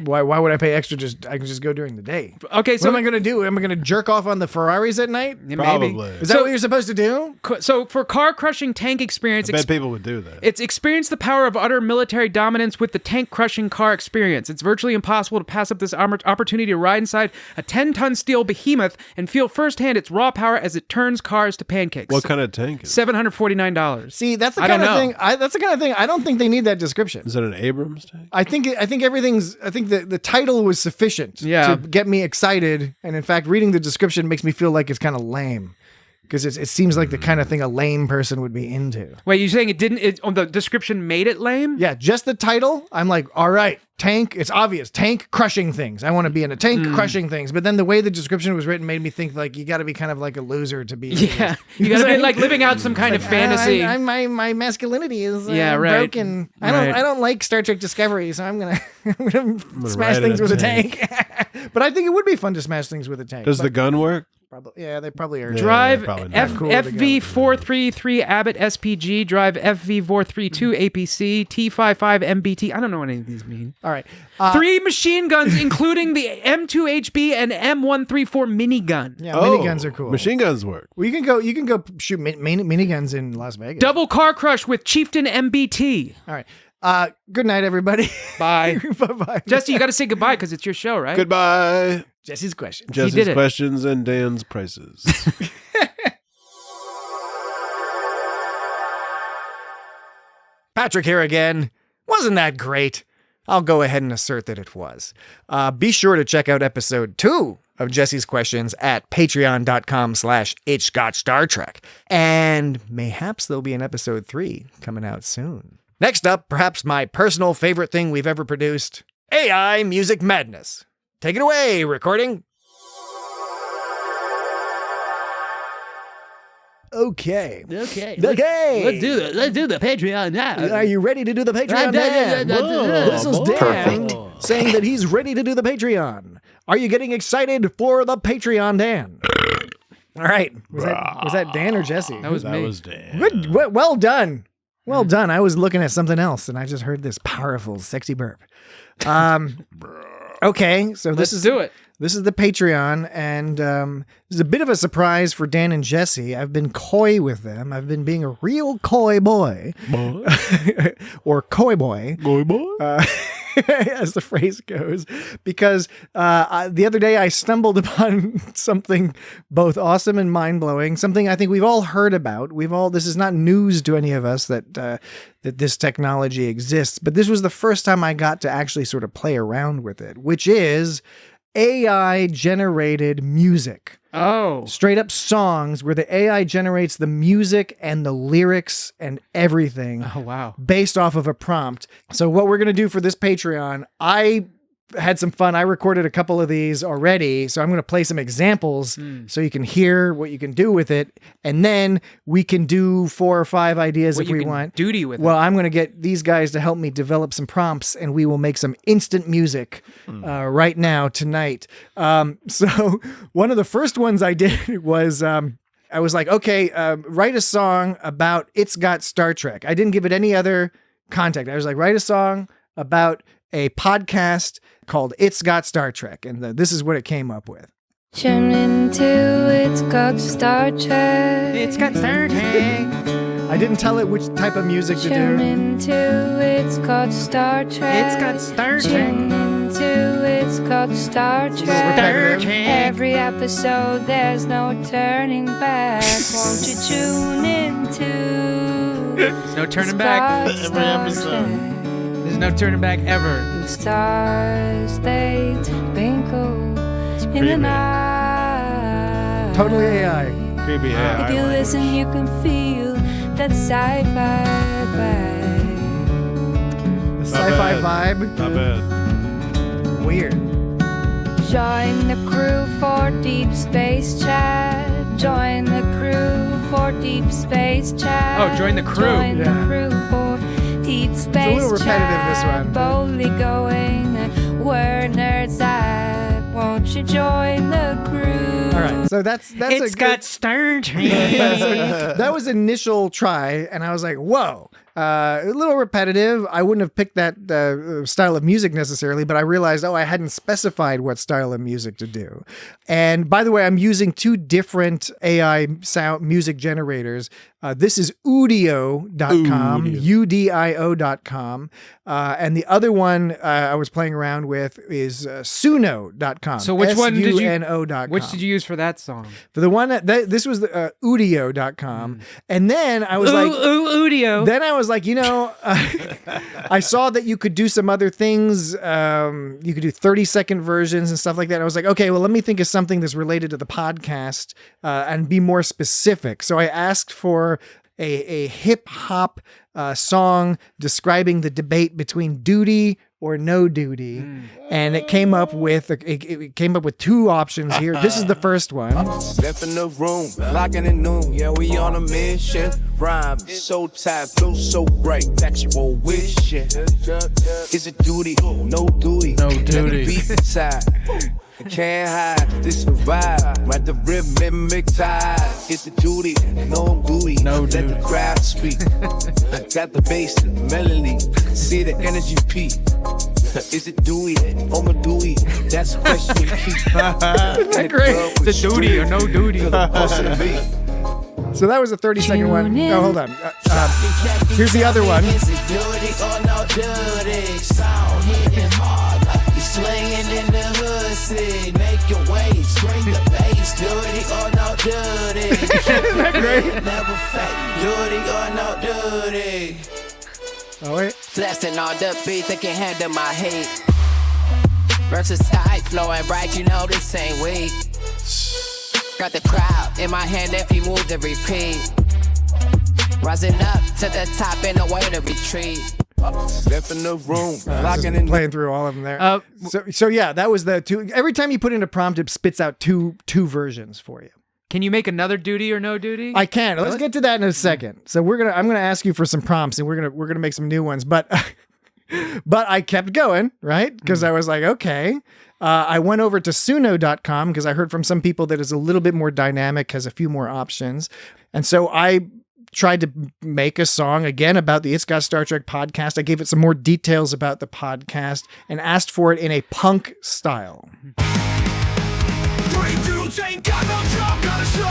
Why would I pay extra? I can just go during the day. Okay, so what am I going to do? Am I going to jerk off on the Ferraris at night? Yeah, probably. Maybe. Is that what you're supposed to do? So for car crushing tank experience, I bet people would do that. It's experience the power of utter military dominance with the tank crushing car experience. It's virtually impossible to pass up this opportunity to ride inside a 10-ton steel behemoth and feel firsthand its raw power as it turns cars to pancakes. What kind of tank is $749. See, that's the kind of thing. That's the kind of thing. I don't think they need that description. Is that an Abrams tank? I think everything's. I think the title was sufficient to get me excited, and in fact, reading the description makes me feel like it's kind of lame because it seems like the kind of thing a lame person would be into. Wait, you're saying the description made it lame? Yeah, just the title. I'm like, all right, tank. It's obvious, tank crushing things. I want to be in a tank crushing things. But then the way the description was written made me think like you got to be kind of like a loser to be. Yeah, you got to be like living out some kind of fantasy. My masculinity is broken. I don't like Star Trek Discovery, so I'm gonna smash things with a tank. But I think it would be fun to smash things with a tank. Does the gun work? Probably, they probably are. Drive FV433 Abbott SPG, drive FV432 APC, T55 MBT. I don't know what any of these mean. All right. 3 machine guns, including the M2HB and M134 minigun. Yeah, miniguns are cool. Machine guns work. Well, you can go shoot miniguns in Las Vegas. Double car crush with Chieftain MBT. All right. Good night, everybody. Bye. Bye-bye. Jesse, you got to say goodbye because it's your show, right? Goodbye. Jesse's questions. Jesse's questions and Dan's prices. Patrick here again. Wasn't that great? I'll go ahead and assert that it was. Be sure to check out episode 2 of Jesse's Questions at patreon.com/itchgotstartrek. And mayhaps there'll be an episode 3 coming out soon. Next up, perhaps my personal favorite thing we've ever produced, AI Music Madness. Take it away, recording. Okay. Let's do it. Let's do the Patreon now. Are you ready to do the Patreon, Dan? This is Dan saying that he's ready to do the Patreon. Are you getting excited for the Patreon, Dan? All right. Was that Dan or Jesse? That was me. That was Dan. Good. Well done. Well done. I was looking at something else, and I just heard this powerful, sexy burp. Okay, so Let's do it. This is the Patreon, and this is a bit of a surprise for Dan and Jesse. I've been coy with them. I've been being a real coy boy. Or coy boy. Coy boy? As the phrase goes, because the other day I stumbled upon something both awesome and mind-blowing, something I think we've all heard about. This is not news to any of us that this technology exists, but this was the first time I got to actually sort of play around with it, which is AI-generated music. Oh. Straight up songs where the AI generates the music and the lyrics and everything. Oh, wow. Based off of a prompt. So what we're going to do for this Patreon, I had some fun. I recorded a couple of these already, so I'm going to play some examples so you can hear what you can do with it, and then we can do 4 or 5 ideas if we want. Duty with Well, I'm going to get these guys to help me develop some prompts, and we will make some instant music right now, tonight. So one of the first ones I did was... I was like, okay, write a song about It's Got Star Trek. I didn't give it any other context. I was like, write a song about a podcast called It's Got Star Trek. And this is what it came up with. Tune into It's Got Star Trek. It's got Star Trek. I didn't tell it which type of music to Tune do. into It's Got Star Trek. It's got Star Trek. Tune into It's Got Star Trek. repetitive. Every episode, there's no turning back. Won't you tune into? There's no turning back. Every episode. There's no turning back ever. Stars, they twinkle in the creepy. night. Totally AI. Creepy. Yeah, If you listen, you can feel that sci-fi vibe. Sci-fi vibe. Not bad. Weird. Join the crew for deep space chat. Join the crew for deep space chat. Oh, join the crew. Join Yeah. the crew for deep space little repetitive, this chat. one. Boldly going where nerds at. Won't you join the crew? All right. So that's It's a got good, Star Trek. that was initial try, and I was like, whoa, a little repetitive. I wouldn't have picked that style of music necessarily, but I realized, I hadn't specified what style of music to do. And by the way, I'm using 2 different AI sound music generators. This is Udio.com, Udio.com. And the other one I was playing around with is Suno.com. So which one did you? Suno.com. Which did you use for that song? For the one this was the Udio.com. And then I was Udio. then I was like, I saw that you could do some other things. You could do 30-second versions and stuff like that. I was like, okay, well, let me think of something that's related to the podcast and be more specific. So I asked for a hip hop song describing the debate between duty or no duty, and it came up with 2 options here. This is the first one. Step in the room, locking in noon. Yeah, we on a mission. Rhyme so tight, flow so bright. Actual wishing. Is it duty? No duty. No Let duty. the beat inside. I can't hide this vibe. Let the rhythm tide. It's a duty, no duty. No Let duty. the crowd speak. I got the bass and the melody. See the energy peak. Is it Dewey or my Dewey? That's a question we keep. Isn't that great? Is it duty or no duty? So that was a 30-second one. Tune in. Oh, hold on. Here's the other one. Is it duty or no duty? Sound hitting hard. You swinging in the hood, see. Make your way, scream the bass. Duty or no duty? Isn't that great? Never fake. Duty or no duty? Oh, wait. Flexing on the beat, they can handle my heat. Versus tight, flowing bright, you know this ain't weak. Got the crowd in my hand, every move to repeat. Rising up to the top, ain't no way to retreat. Step in the room, Just locking in. playing through all of them there. So yeah, that was the 2. Every time you put in a prompt, it spits out two versions for you. Can you make another duty or no duty? I can. Let's get to that in a second. So I'm gonna ask you for some prompts, and we're gonna make some new ones. But I kept going, right? Because I was like, okay. I went over to Suno.com because I heard from some people that is a little bit more dynamic, has a few more options, and so I tried to make a song again about the It's Got Star Trek podcast. I gave it some more details about the podcast and asked for it in a punk style. Three dudes ain't got no job, got a show.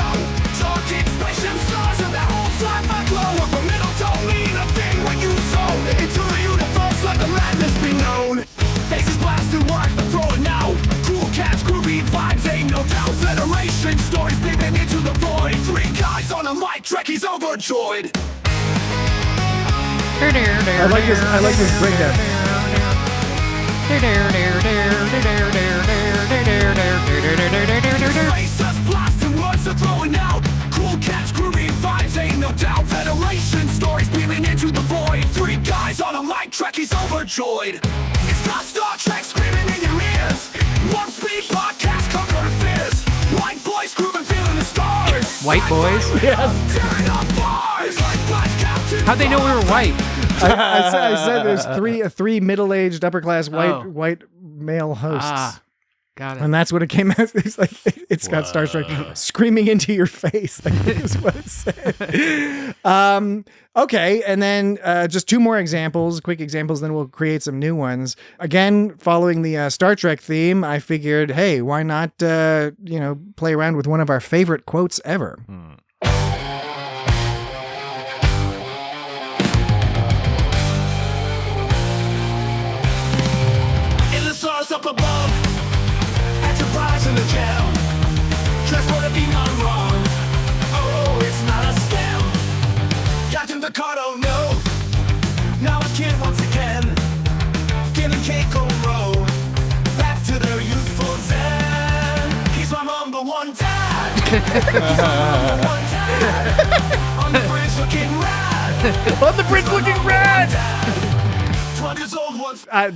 Talking spaceship stars and that whole sci-fi glow. Up a middle don't mean a thing when you soul into the universe, let the madness be known. Faces blasted, watch the throwing now. Cool cats, groovy vibes, ain't no doubt. Federation stories beaming into the void. 3 guys on a mic track, he's overjoyed. I like this breakdown. Faces blasting, words are throwing out. Cool cats, groovy vibes, ain't no doubt. Federation stories beaming into the void. 3 guys on a mic track, he's overjoyed. It's not Star Trek screaming in your is. Warp Speed Podcast, come from Fizz. White boys grooving, feeling the stars. White boys? Tearing up bars like Black Captain. How'd they know we were white? I said there's three middle-aged upper-class white male hosts. Got it. And that's what it came out. It's like it's got Star Trek screaming into your face. I think is what it said. Okay, and then just two more examples, quick examples. Then we'll create some new ones. Again, following the Star Trek theme, I figured, hey, why not play around with one of our favorite quotes ever. In the stars up above, Enterprise in the jam. Transporter being gone wrong. Oh, it's not a scam. Captain Picard, oh no. Now a kid once again. Giving Keiko row. Back to their youthful zen. He's my number one dad. He's my number one dad. On the bridge looking rad. On the bridge looking rad. 12 years old once. I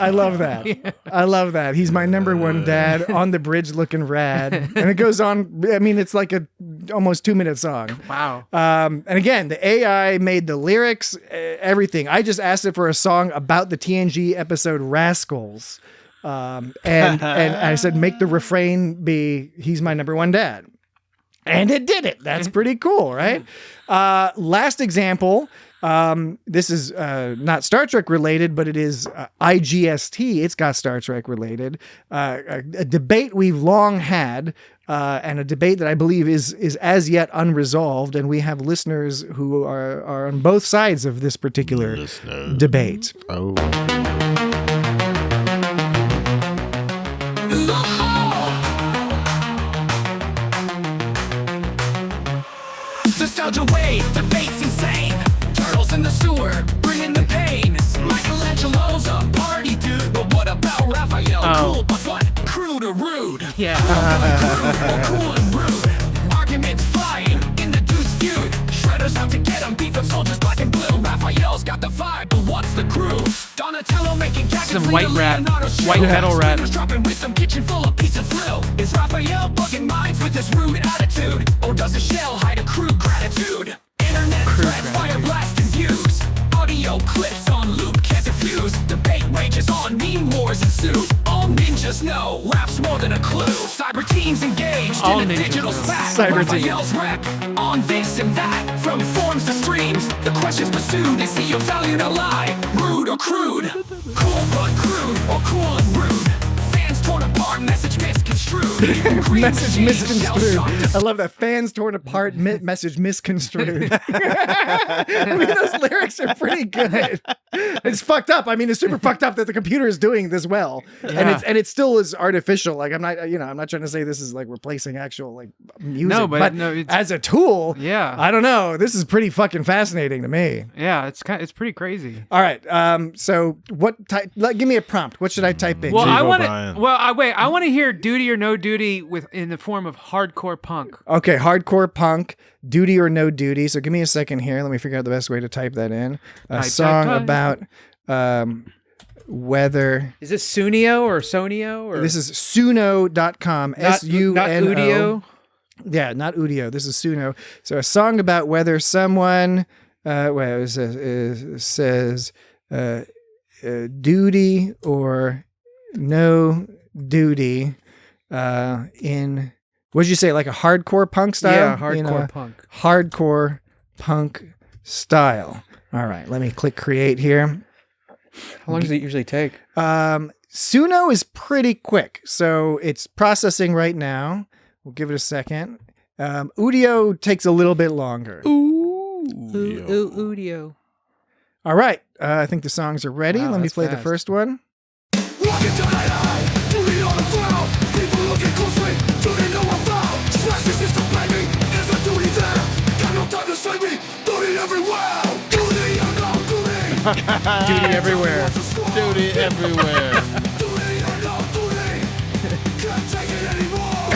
love that. I love that. He's my number one dad on the bridge looking rad. And it goes on. I mean, it's like a almost 2-minute song. Wow. And again, the AI made the lyrics, everything. I just asked it for a song about the TNG episode Rascals. And I said, make the refrain be, he's my number one dad. And it did it. That's pretty cool, right? Last example. This is not Star Trek related, but it is IGST. It's got Star Trek related. A debate we've long had, and a debate that I believe is as yet unresolved. And we have listeners who are on both sides of this particular debate. Oh. Nostalgia wave, debate's insane. Turtles in the sewer, bringing the pain. Michelangelo's a party dude, but what about Raphael? Cool, but what? Crude or rude? Yeah. Cool and rude. Arguments flying in the dude's feud. Shredder's out to get him, beat the soldiers black and blue. Raphael's got the vibe, but what's the groove? Donatello making jackets. Some white rap, white metal rap. Dropping with some kitchen full of pizza thrill. Is Raphael bugging minds with his rude attitude? Or does his shell hide a crude gratitude? Internet threads, fire blasting views. Audio clips on loop can't diffuse. Debate rages on, meme wars ensue. All ninjas know, rap's more than a clue. Cyber teams engaged All in a ninjas digital know. spat. Cyber teams. Raphael's rep on this and that. From forums to streams, the questions pursued. They see your value in a lie. Rude or crude? Cool but crude, or cool and rude? Fans torn apart, message misconstrued. Message misconstrued. I love that. Fans torn apart, message misconstrued. I mean, those lyrics are pretty good. It's fucked up. I mean, it's super fucked up that the computer is doing this well, and it still is artificial. Like I'm not trying to say this is like replacing actual like music, No, but it's, as a tool, Yeah. I don't know. This is pretty fucking fascinating to me. Yeah, it's pretty crazy. All right. So what type? Give me a prompt. What should I type in? Well, Chief I want to. O'Brien. Well, I want to hear "Duty or No Duty" in the form of hardcore punk. Okay, hardcore punk, duty or no duty. So give me a second here. Let me figure out the best way to type that in. A song about weather. Is this Sunio or Sonio or This is suno.com. not Suno. Udio? Yeah, not Udio. This is Suno. So a song about whether someone says duty or no duty in, what did you say, like a hardcore punk style? Yeah, hardcore punk. Hardcore punk style. All right, let me click create here. How long does it usually take? Suno is pretty quick, so it's processing right now. We'll give it a second. Udio takes a little bit longer. Udio. All right, I think the songs are ready. Wow, Let me that's play the fast. first one. Walking to the night, duty on the ground. People looking closely, do they know about? Smash the system, baby, is a duty there. Got no time to save me, duty everywhere. Duty or no duty. Duty everywhere. Duty everywhere. Duty or no duty. Can't take it anymore.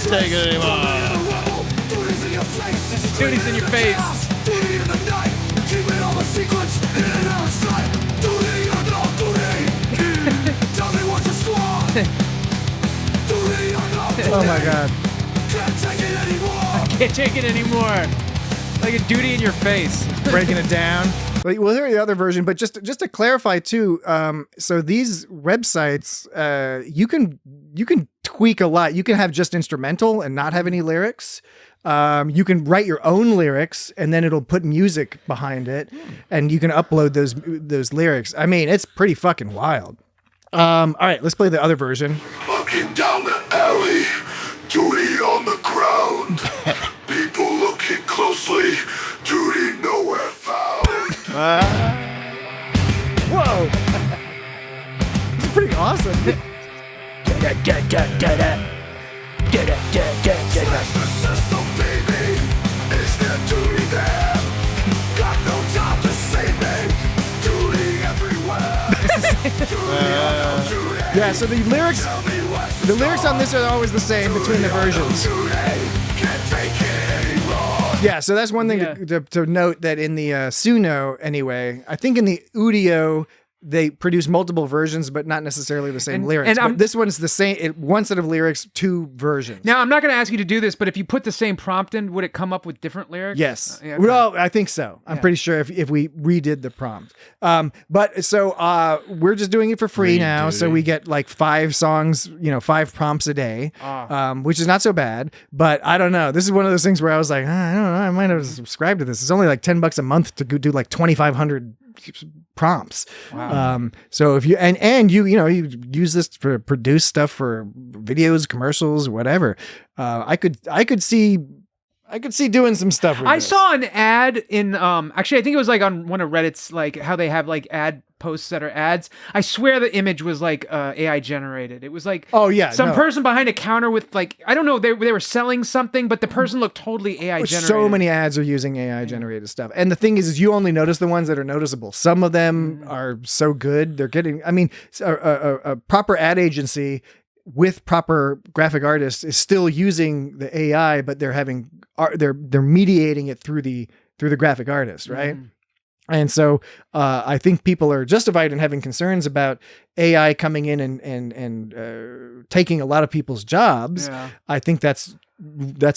Take it anymore. Duty's in your face. Duty's in your face. Duty in the night, keeping all the secrets in and out of sight. Duty or no Oh my god. Can't take it anymore. Like a duty in your face. Breaking it down. We'll hear the other version, but just to clarify too, so these websites, you can tweak a lot. You can have just instrumental and not have any lyrics. You can write your own lyrics and then it'll put music behind it, and you can upload those lyrics. I mean, it's pretty fucking wild. All right, let's play the other version. Looking down the alley, duty on the ground. People looking closely, duty nowhere found. Whoa! It's pretty awesome. Smash the system, baby. Is there duty there? Got no time to save me. Duty everywhere. Yeah, so the lyrics on this are always the same between the versions. Yeah, so that's one thing to note, that in the Suno, anyway, I think in the Udio, they produce multiple versions, but not necessarily the same lyrics. But this one's the same, one set of lyrics, two versions. Now, I'm not going to ask you to do this, but if you put the same prompt in, would it come up with different lyrics? Yes. Yeah, okay. Well, I think so. I'm pretty sure if we redid the prompt. But so we're just doing it for free now. So we get like 5 songs, 5 prompts a day, which is not so bad. But I don't know. This is one of those things where I was like, I don't know. I might have subscribed to this. It's only like $10 a month to go do like 2,500 prompts. Wow. So if you and you use this to produce stuff for videos, commercials, whatever, I could see doing some stuff with I this. saw an ad in actually I think it was like on one of Reddit's, like how they have like ad posts that are ads. I swear the image was like AI generated. It was like some person behind a counter with like, I don't know, they were selling something, but the person looked totally AI generated. So many ads are using AI generated stuff. And the thing is you only notice the ones that are noticeable. Some of them are so good. They're getting, I mean, a proper ad agency with proper graphic artists is still using the AI, but they're mediating it through the graphic artist, right? And so I think people are justified in having concerns about AI coming in and taking a lot of people's jobs. Yeah. I think that's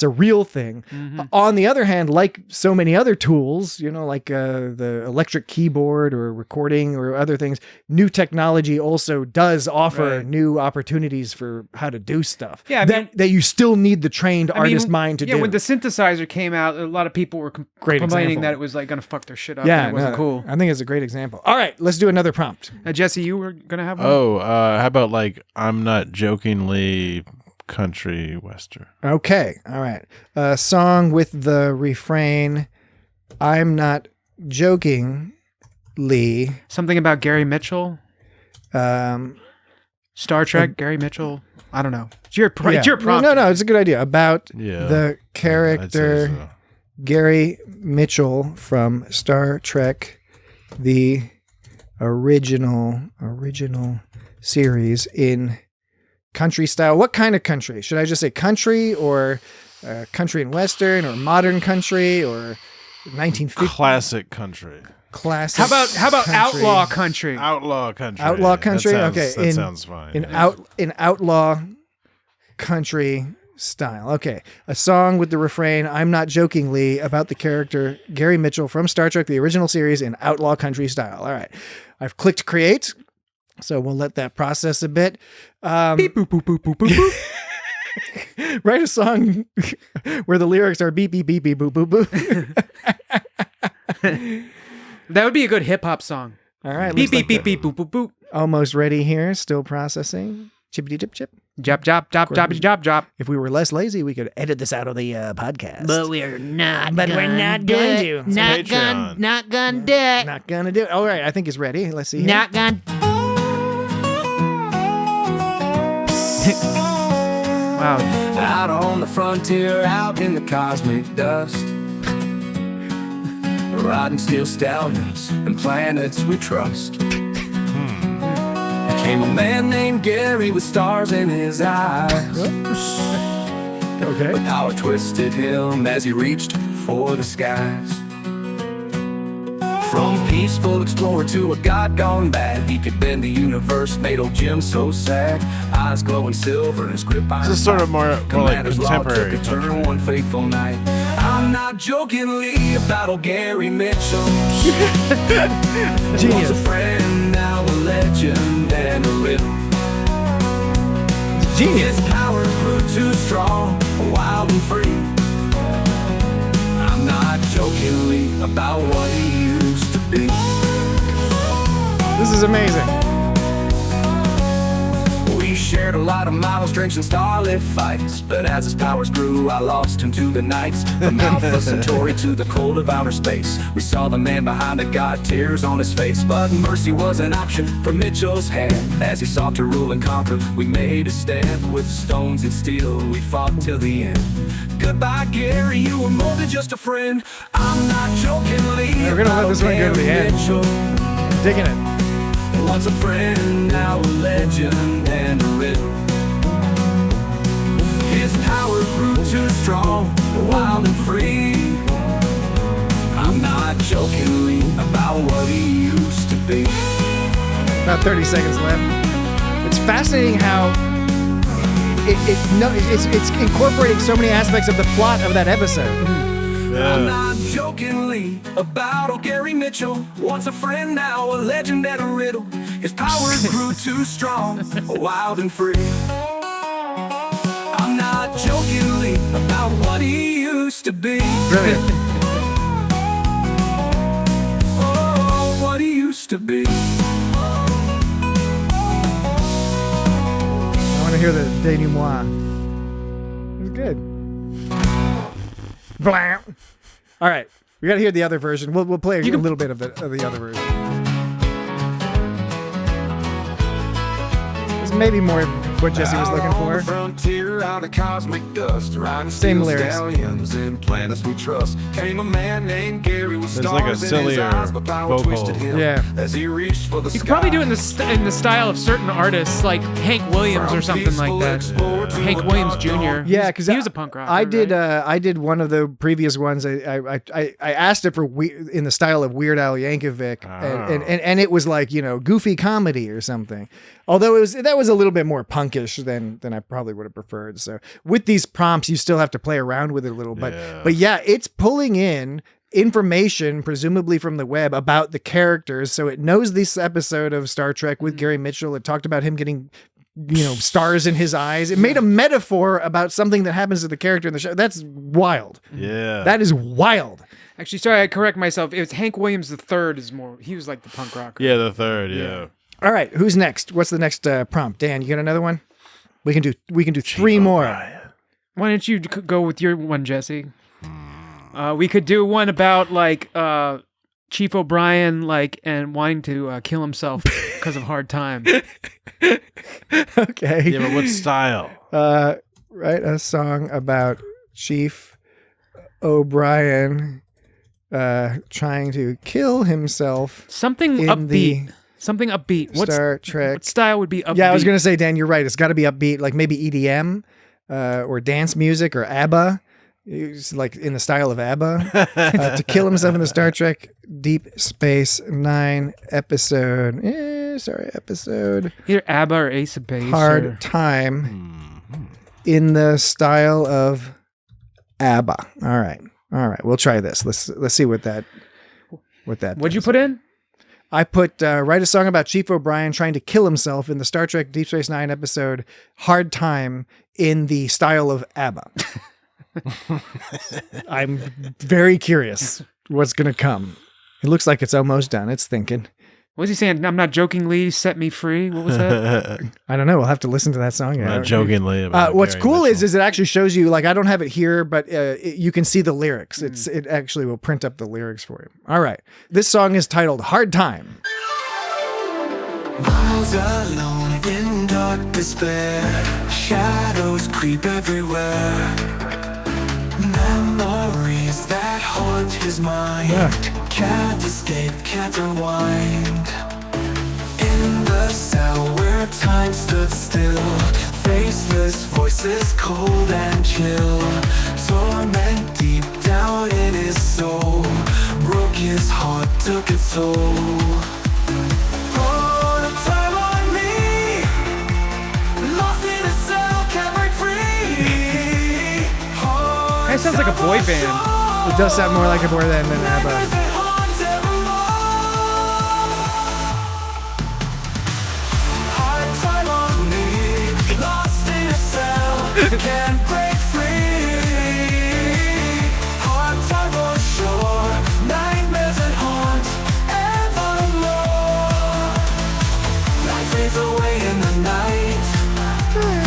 a real thing. On the other hand, like so many other tools, like the electric keyboard or recording or other things, new technology also does offer new opportunities for how to do stuff. Yeah, that you still need the trained artist mind to do. Yeah, when the synthesizer came out, a lot of people were complaining that it was like going to fuck their shit up. Yeah, and it wasn't cool. I think it's a great example. All right, let's do another prompt. Jesse, you were going to have one? Oh, how about like, I'm not jokingly country western. Okay, all right. A song with the refrain, I'm not jokingly. Something about Gary Mitchell? Star Trek, Gary Mitchell? I don't know. It's your prompt. No, it's a good idea. About the character Gary Mitchell from Star Trek, the original series in country style. What kind of country? Should I just say country or country and western or modern country or 1950? Classic country. Classic. How about country. outlaw country? Outlaw country. Outlaw country. That sounds fine. In outlaw country style. Okay. A song with the refrain, I'm not jokingly, about the character Gary Mitchell from Star Trek, the original series, in outlaw country style. All right. I've clicked create. So we'll let that process a bit. Beep, boop, boop, boop, boop, boop, boop. Write a song where the lyrics are beep, beep, beep, beep, boop, boop, boop. That would be a good hip hop song. All right. Beep, beep, beep, beep, boop, boop, boop. Almost ready here. Still processing. Chippity chip chip. Jop, jop, jop, jop, jop, jop. If we were less lazy, we could edit this out of the podcast. But we're not. But we're not going to. Not gonna do it. Not gonna do it. All right. I think it's ready. Let's see. Not gonna. Wow. Out on the frontier, out in the cosmic dust, riding steel stallions and planets we trust. Came a man named Gary with stars in his eyes. Okay. But power twisted him as he reached for the skies. From peaceful explorer to a god gone bad, he could bend the universe, made old Jim so sad. Eyes glowing silver and his grip iron. This is sort of more like Commander's law contemporary took a turn country. one fateful night. I'm not jokingly about old Gary Mitchell. Genius. Once a friend, now a legend and a riddle. Genius. His power grew too strong, wild and free. I'm not jokingly about what he used to be. This is amazing. We shared a lot of miles, drinks, and starlit fights. But as his powers grew, I lost him to the nights. From Alpha Centauri to the cold of outer space, we saw the man behind the god, tears on his face. But mercy was an option for Mitchell's hand. As he sought to rule and conquer, we made a stand. With stones and steel, we fought till the end. Goodbye, Gary, you were more than just a friend. I'm not jokingly We're gonna let this one go to the end. Mitchell. Digging it. Once a friend, now a legend and a riddle. His power grew too strong, wild and free. I'm not jokingly about what he used to be. About 30 seconds left. It's fascinating how it's incorporating so many aspects of the plot of that episode. I'm not jokingly about old Gary Mitchell. Once a friend, now a legend and a riddle. His power grew too strong, wild and free. I'm not jokingly about what he used to be. Brilliant. Oh, what he used to be. I want to hear the denouement. It's good. Blam. All right, we got to hear the other version. We'll play a little bit of the other version. This may be more what Jesse was looking Out on for. the frontier, out of cosmic dust, riding Same steel lyrics. stallions and planets we trust. Came a man named Gary with There's stars like a in his sillier eyes, but power vocal. twisted him Yeah. as he reached for the You could sky. probably do it in the style of certain artists, like Hank Williams or something like that. Hank Williams Jr. Yeah, because he was a punk rocker. I did. right? I did one of the previous ones. I asked it for in the style of Weird Al Yankovic, and it was like, you know, goofy comedy or something. Although that was a little bit more punkish than I probably would have preferred. So with these prompts, you still have to play around with it a little. But yeah, it's pulling in information, presumably from the web, about the characters. So it knows this episode of Star Trek with Gary Mitchell. It talked about him getting, you know, stars in his eyes. It made a metaphor about something that happens to the character in the show. That's wild. Yeah. That is wild. Actually, sorry, I correct myself. It was Hank Williams III is more. He was like the punk rocker. Yeah, the third, yeah. All right, who's next? What's the next prompt? Dan, you got another one? We can do three more. Why don't you go with your one, Jesse? We could do one about like Chief O'Brien, like, and wanting to kill himself because of hard time. Okay. Yeah, but what style? Write a song about Chief O'Brien trying to kill himself. Something in upbeat. Something upbeat. Star Trek. What style would be upbeat? Yeah, I was gonna say, Dan, you're right. It's got to be upbeat, like maybe EDM or dance music or ABBA. It's like in the style of ABBA. To kill himself in the Star Trek Deep Space Nine episode. Episode. Either ABBA or Ace of Base. Hard Time in the style of ABBA. All right. We'll try this. Let's see what that. What'd you put in? I put write a song about Chief O'Brien trying to kill himself in the Star Trek Deep Space Nine episode Hard Time in the style of ABBA. I'm very curious what's going to come. It looks like it's almost done. It's thinking. What was he saying? I'm not jokingly, set me free. What was that? I don't know. We'll have to listen to that song. Not jokingly. About What's Gary cool Mitchell. is it actually shows you, like, I don't have it here, but you can see the lyrics. It actually will print up the lyrics for you. All right. This song is titled Hard Time. Miles alone in dark despair, shadows creep everywhere. Memories that haunt his mind, can't escape, can't rewind. In the cell where time stood still, faceless voices cold and chill. Torment deep down in his soul, broke his heart took its toll. All the time on me, lost in a cell, can't break free. That sounds like a boy band. It does sound more like a boy band than ABBA. Hard time on me, lost in a cell, can't break free. Hard time for sure, nightmares that haunt evermore. Life fades away in the night,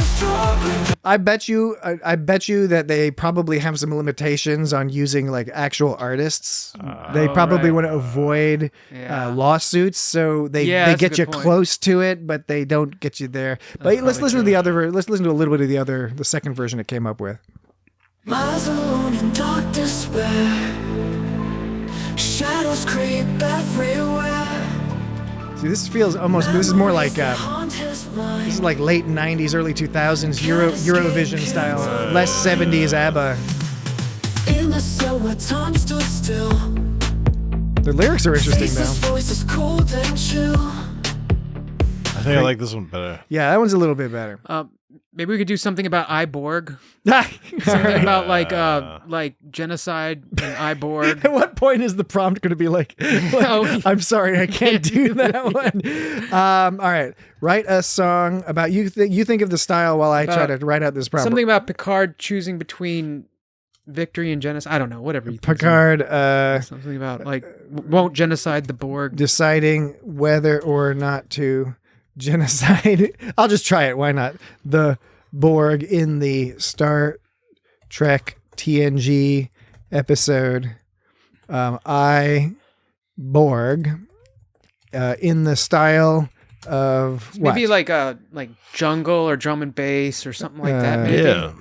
struggling. I bet you that they probably have some limitations on using like actual artists. They probably want to avoid lawsuits, so they get you close to it, but they don't get you there. But let's listen to the other. Let's listen to a little bit of the second version it came up with. Miles alone in dark despair, shadows creep everywhere. See, this feels almost. This is more like. This is like late 90s, early 2000s Eurovision style, less 70s ABBA. In the cell where time stood still. The lyrics are interesting Faceless though. voice is cold and chill. I think I like this one better. Yeah, that one's a little bit better. Maybe we could do something about Iborg. Something about like genocide and Iborg. At what point is the prompt going to be like I'm sorry, I can't do that one. All right, write a song about you. You think of the style while I try to write out this prompt. Something about Picard choosing between victory and genocide. I don't know. Whatever. You think Picard. something about like won't genocide the Borg. Deciding whether or not to genocide. I'll just try it. Why not? The Borg in the Star Trek TNG episode I Borg in the style of what? Maybe like jungle or drum and bass or something like that. Maybe. Yeah.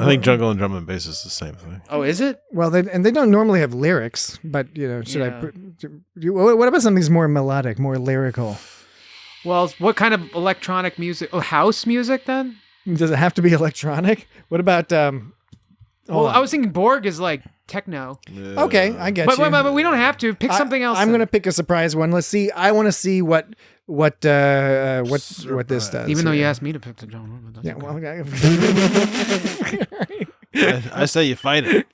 I think jungle and drum and bass is the same thing. Oh, is it? Well, they don't normally have lyrics, but should I put? What about something that's more melodic, more lyrical? Well, what kind of electronic music? Oh, house music then? Does it have to be electronic? What about? Well, I was thinking Borg is like techno. Okay, I get you. But we don't have to pick something else. I'm gonna pick a surprise one. Let's see. I want to see what this does. Even though you asked me to pick the genre. But that's okay. I say you fight it.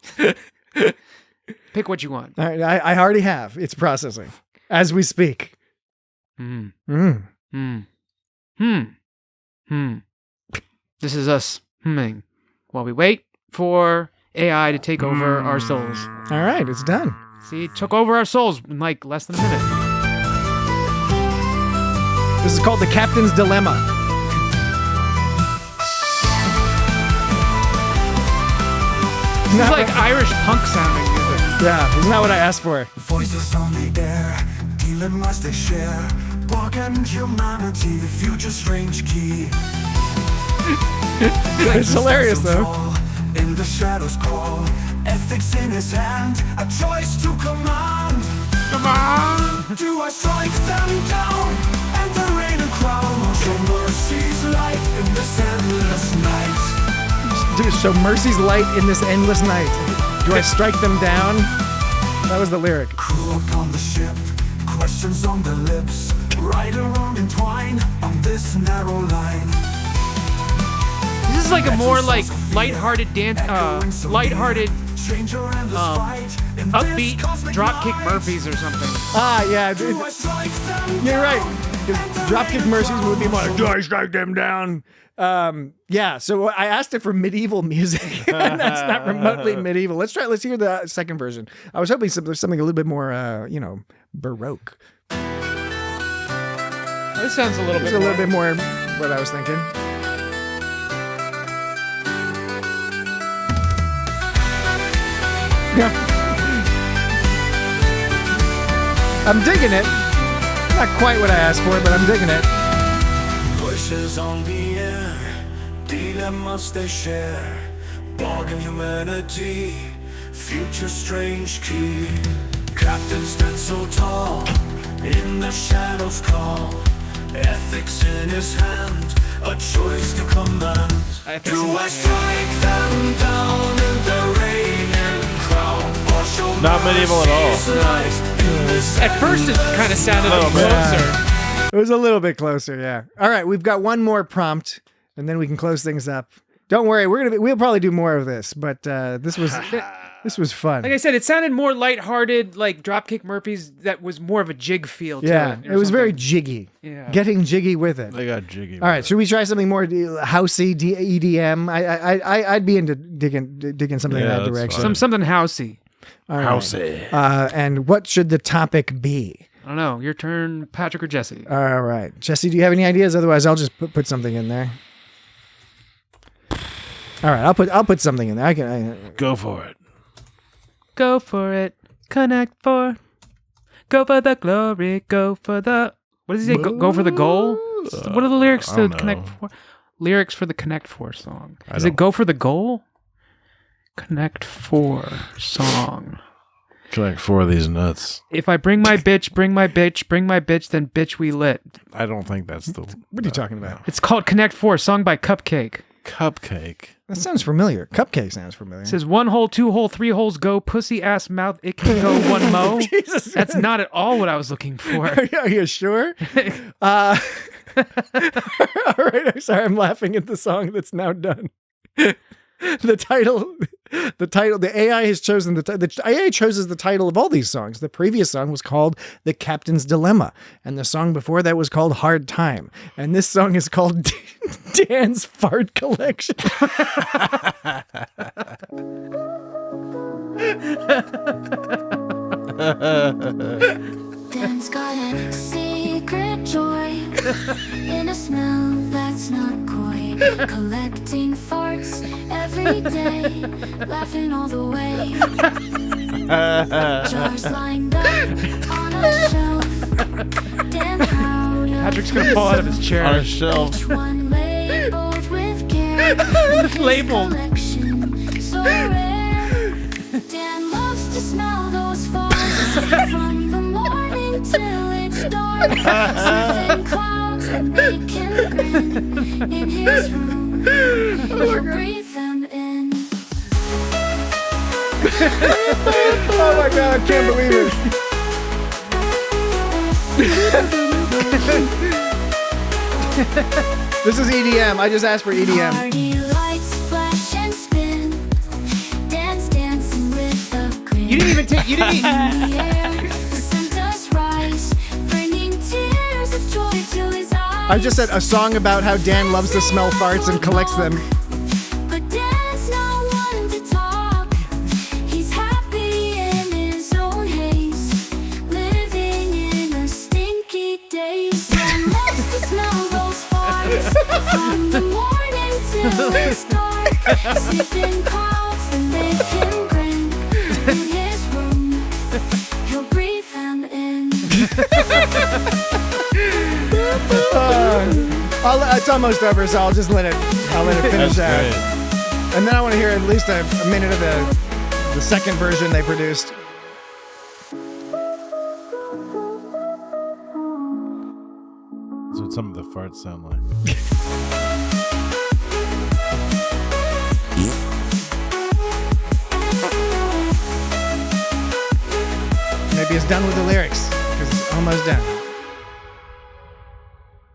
Pick what you want. All right, I already have. It's processing as we speak. This is us humming while we wait for AI to take over our souls. All right, it's done. See, it took over our souls in like less than a minute. This is called the Captain's Dilemma. This is like Irish punk sounding music. Yeah, isn't that what I asked for? Voices on the air, dilemmas they share. Borg and humanity, the future's strange key. It's hilarious though. In the shadows crawl, ethics in his hand, a choice to command. Do I strike them down and the rain and crown, or show mercy's light in this endless night? Show mercy's light in this endless night. Do I strike them down? That was the lyric. Crew upon the ship, questions on their lips, right around entwined on this narrow line. This is like a more like lighthearted dance, lighthearted, upbeat Dropkick Murphys or something. Yeah. You're right. Dropkick Murphys would be more like, do I strike them down? Yeah, so I asked it for medieval music. That's not remotely medieval. Let's hear the second version. I was hoping there's something a little bit more, Baroque. This sounds a little bit more what I was thinking. Yeah. I'm digging it. Not quite what I asked for, but I'm digging it. Voices on the air, dilemmas they share. Borg and humanity, future strange key. Captain stood so tall, in the shadows call. Ethics in his hand, a choice to command. Do I strike them down in the rain and crown, or Not medieval at all. At first, it kind of sounded closer. It was a little bit closer, yeah. All right, we've got one more prompt, and then we can close things up. Don't worry, we'll probably do more of this, but this was fun. Like I said, it sounded more lighthearted, like Dropkick Murphys. That was more of a jig feel to yeah, it. it was very jiggy. Yeah. Getting jiggy with it. They got jiggy. All right, should we try something more housey, EDM? I'd be into digging something in that direction. Something housey. All right. Housey. And what should the topic be? I don't know. Your turn, Patrick or Jesse. All right, Jesse, do you have any ideas? Otherwise, I'll just put something in there. All right, I'll put something in there. I go for it. Go for it. Connect for. Go for the glory. Go for the. What does he say? Go for the goal. What are the lyrics to Connect For? Lyrics for the Connect For song. Is it Go for the goal? Connect For song. Connect 4 of these nuts. If I bring my bitch, bring my bitch, bring my bitch, then bitch we lit. I don't think that's the. What are you talking about? It's called Connect 4, sung by Cupcake. Cupcake. That sounds familiar. Cupcake sounds familiar. It says 1 hole, 2 hole, 3 holes go, pussy ass mouth, it can go one mo. Jesus. That's not at all what I was looking for. Are you sure? All right, I'm sorry, I'm laughing at the song that's now done. The AI has chosen the AI chooses the title of all these songs. The previous song was called The Captain's Dilemma, and the song before that was called Hard Time, and this song is called Dan's Fart Collection. Dan's got a secret joy in a smell that's not coy, collecting farts every day, laughing all the way. Jars lined up on a shelf. Dan proud of Patrick's gonna fall out of his chair. On a shelf. each one labeled with care. Labeled. Collection so rare. Dan loves to smell those farts from the morning till it's dark. Sniffing clouds that make him grin in his room. He'll breathe them in. Oh my god, I can't believe it. This is EDM. I just asked for EDM. Party lights flash and spin. Dance dancing with a grin. You didn't even take. You didn't. In the air, the sun does rise, bringing tears of joy to his eyes. I just said a song about how Dan loves to smell farts and collects them. But Dan's not one to talk. He's happy in his own haze, living in a stinky daze. Dan loves to smell those farts from the morning till it's dark. Sniffing clouds that make him grin in his room. He'll breathe them in. It's almost over, so I'll just let it finish out. Great. And then I want to hear at least a minute of the second version they produced. That's what some of the farts sound like. Maybe it's done with the lyrics because it's almost done.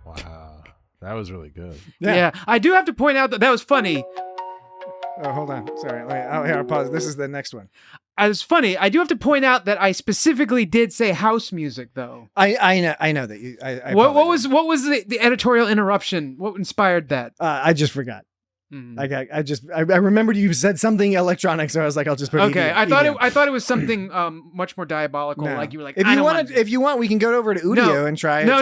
Wow. That was really good. Yeah, I do have to point out that was funny. Oh, hold on. Sorry. Here, I'll pause. This is the next one. It's funny. I do have to point out that I specifically did say house music, though. I know that you. What was the editorial interruption? What inspired that? I just forgot. I remembered you said something electronic, so I was like, I'll just put. Okay, EDM. I thought it was something much more diabilical. No. Like you were like, if you want, we can go over to Udio and try. No.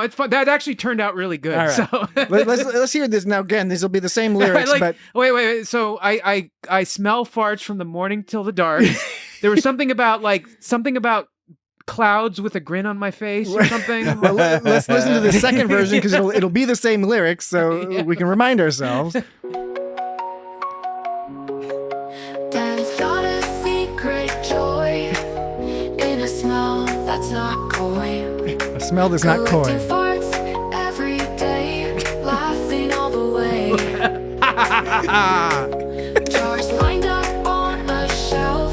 It's fun. That actually turned out really good. All right. So let's hear this now. Again, these will be the same lyrics, but wait. So I smell farts from the morning till the dark. There was something about clouds with a grin on my face or something. Well, let's listen to the second version because it'll be the same lyrics, so we can remind ourselves. Dan's got a secret joy in a smell that's not coy. A smell that's not coy. Collecting farts every day, laughing all the way. Jars lined up on a shelf.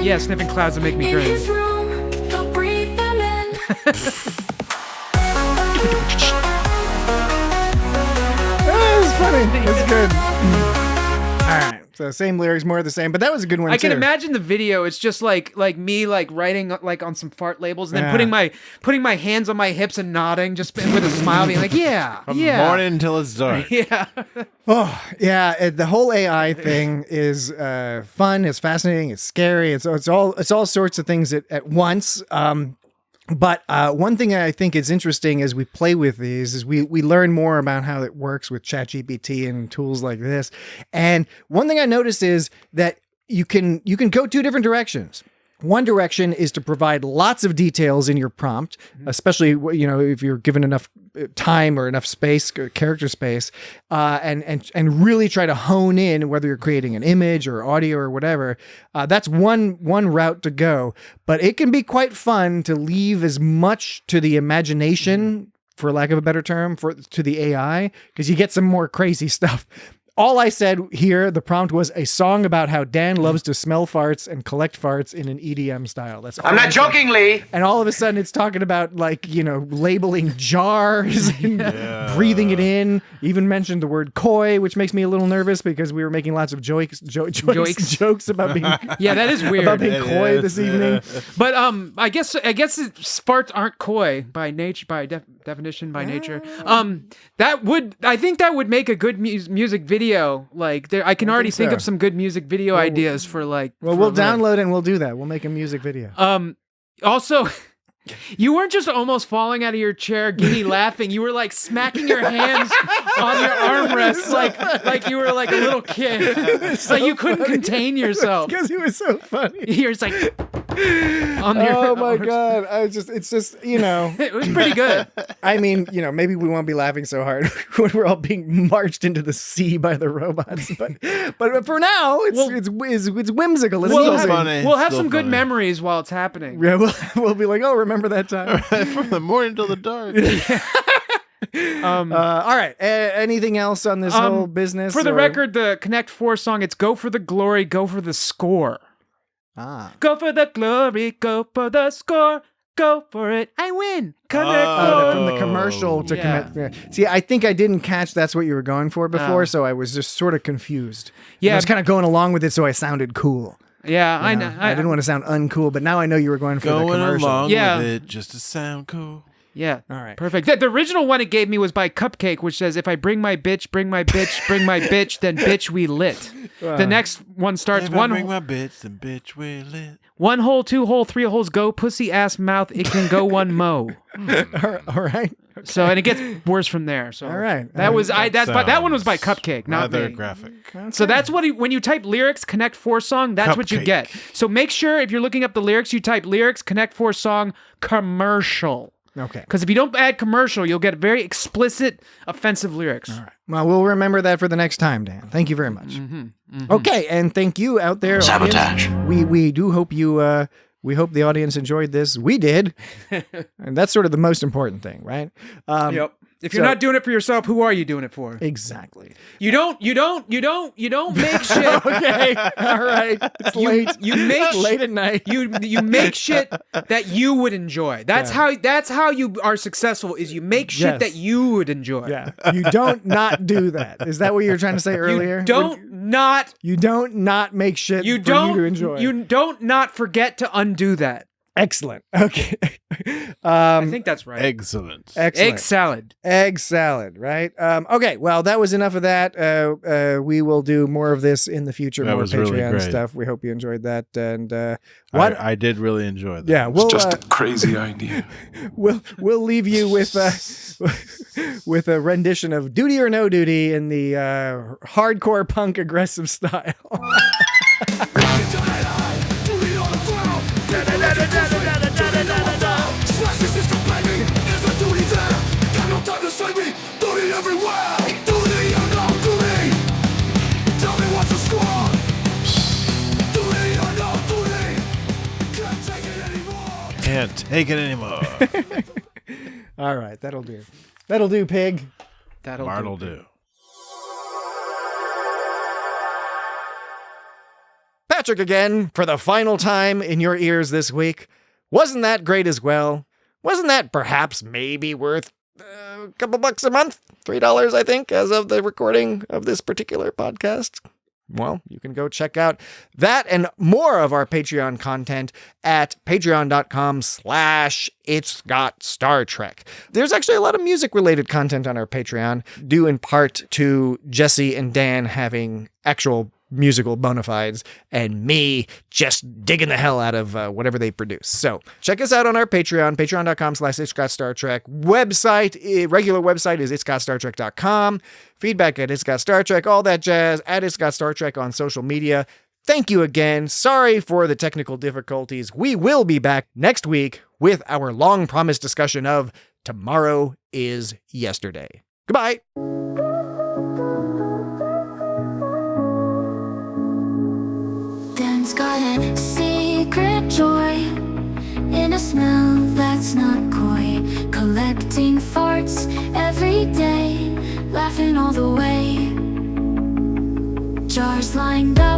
Yeah, sniffing clouds will make me In grin. his room, he'll breathe them in. It's funny. It's good. All right. So same lyrics, more of the same, but that was a good one I too. can imagine the video. It's just like me like writing like on some fart labels and then Yeah. putting my hands on my hips and nodding just with a smile, being like, yeah, From yeah, morning until it's dark. yeah. Oh yeah, the whole AI thing is fun. It's fascinating. It's scary. It's all sorts of things at once. But one thing I think is interesting as we play with these is we learn more about how it works with ChatGPT and tools like this. And one thing I noticed is that you can go two different directions. One direction is to provide lots of details in your prompt, especially if you're given enough time or enough space, character space, and really try to hone in whether you're creating an image or audio or whatever. That's one route to go, but it can be quite fun to leave as much to the imagination, for lack of a better term, to the AI, because you get some more crazy stuff. All I said here, the prompt was a song about how Dan loves to smell farts and collect farts in an EDM style. That's all I'm not I said. joking, Lee. And all of a sudden it's talking about labeling jars and breathing it in. Even mentioned the word koi, which makes me a little nervous because we were making lots of jokes about being Yeah, that is weird. about being coy this evening. But I guess farts aren't coy by nature, by definition, by nature. I think that would make a good music video. Like I can already think so. of some good music video ideas for like. Well, we'll download it and we'll do that. We'll make a music video. Also, you weren't just almost falling out of your chair, giddy laughing. You were like smacking your hands on your armrests, like you were like a little kid. It's like you couldn't contain yourself Because he was so funny. You're just like on your. Oh my God. It's just, It was pretty good. I mean, maybe we won't be laughing so hard when we're all being marched into the sea by the robots. But for now, it's whimsical. It's Still easy. funny. We'll have Still some good funny. memories while it's happening. Yeah, we'll be like, oh, remember that time? From the morning till the dark. All right. Anything else on this whole business? For the or- record, the Connect 4 song, it's Go for the Glory, Go for the Score. Go for the glory, go for the score, go for it, I win. Connect 4. From the commercial to Yeah. connect. See, I think I didn't catch that's what you were going for before, Oh. so I was just sort of confused. Yeah. I was kind of going along with it, so I sounded cool. Yeah, I know. I didn't want to sound uncool, but now I know you were going for the Going commercial. along Yeah. with it just to sound cool. Yeah. All right. Perfect. The original one it gave me was by Cupcake, which says, if I bring my bitch, bring my bitch, bring my bitch, then bitch we lit. The next one starts If I bring my bitch, then bitch we lit. 1 hole, 2 hole, 3 holes go, pussy ass mouth, it can go one mo. All right. So, and it gets worse from there. So, All right. That was that one was by Sounds Cupcake, not rather me. graphic. So that's what when you type lyrics Connect 4 song, that's what you Cupcake. get. So make sure if you're looking up the lyrics, you type lyrics Connect 4 song commercial. Okay. Because if you don't add commercial, you'll get very explicit, offensive lyrics. All right. Well, we'll remember that for the next time, Dan. Thank you very much. Okay, and thank you out there. Sabotage. Audience. We do hope you. We hope the audience enjoyed this. We did, and that's sort of the most important thing, right? Yep. If you're not doing it for yourself, who are you doing it for? Exactly. You don't make shit. Okay. All right. It's late. You make late at night. You make shit that you would enjoy. That's how you are successful. Is you make shit Yes. that you would enjoy. Yeah. You don't not do that. Is that what you were trying to say earlier? You don't not make shit you for don't you to enjoy. You don't not forget to undo that. Excellent. Okay. I think that's right. Excellent. Excellent. Egg salad. Egg salad, right? Okay, well, that was enough of that. We will do more of this in the future, That more was Patreon really great. stuff. We hope you enjoyed that. And what? I did really enjoy that. Yeah, we'll Just a crazy idea. we'll leave you with with a rendition of "Duty or No Duty" in the hardcore punk aggressive style. Can't take it anymore. All right, that'll do. That'll do, pig. Bart'll do. Patrick again for the final time in your ears this week. Wasn't that great as well? Wasn't that perhaps maybe worth a couple bucks a month? $3, I think, as of the recording of this particular podcast. Well, you can go check out that and more of our Patreon content at patreon.com/itsgotstartrek. There's actually a lot of music-related content on our Patreon, due in part to Jesse and Dan having actual musical bona fides and me just digging the hell out of whatever they produce. So check us out on our Patreon, patreon.com/itsgotstartrek. Website, regular website is itsgotstartrek.com. Feedback at itsgotstartrek, all that jazz at itsgotstartrek on social media. Thank you again. Sorry for the technical difficulties. We will be back next week with our long-promised discussion of Tomorrow is Yesterday. Goodbye. Dan's got a secret joy in a smell that's not coy. Collecting farts every day, laughing all the way. Jars lined up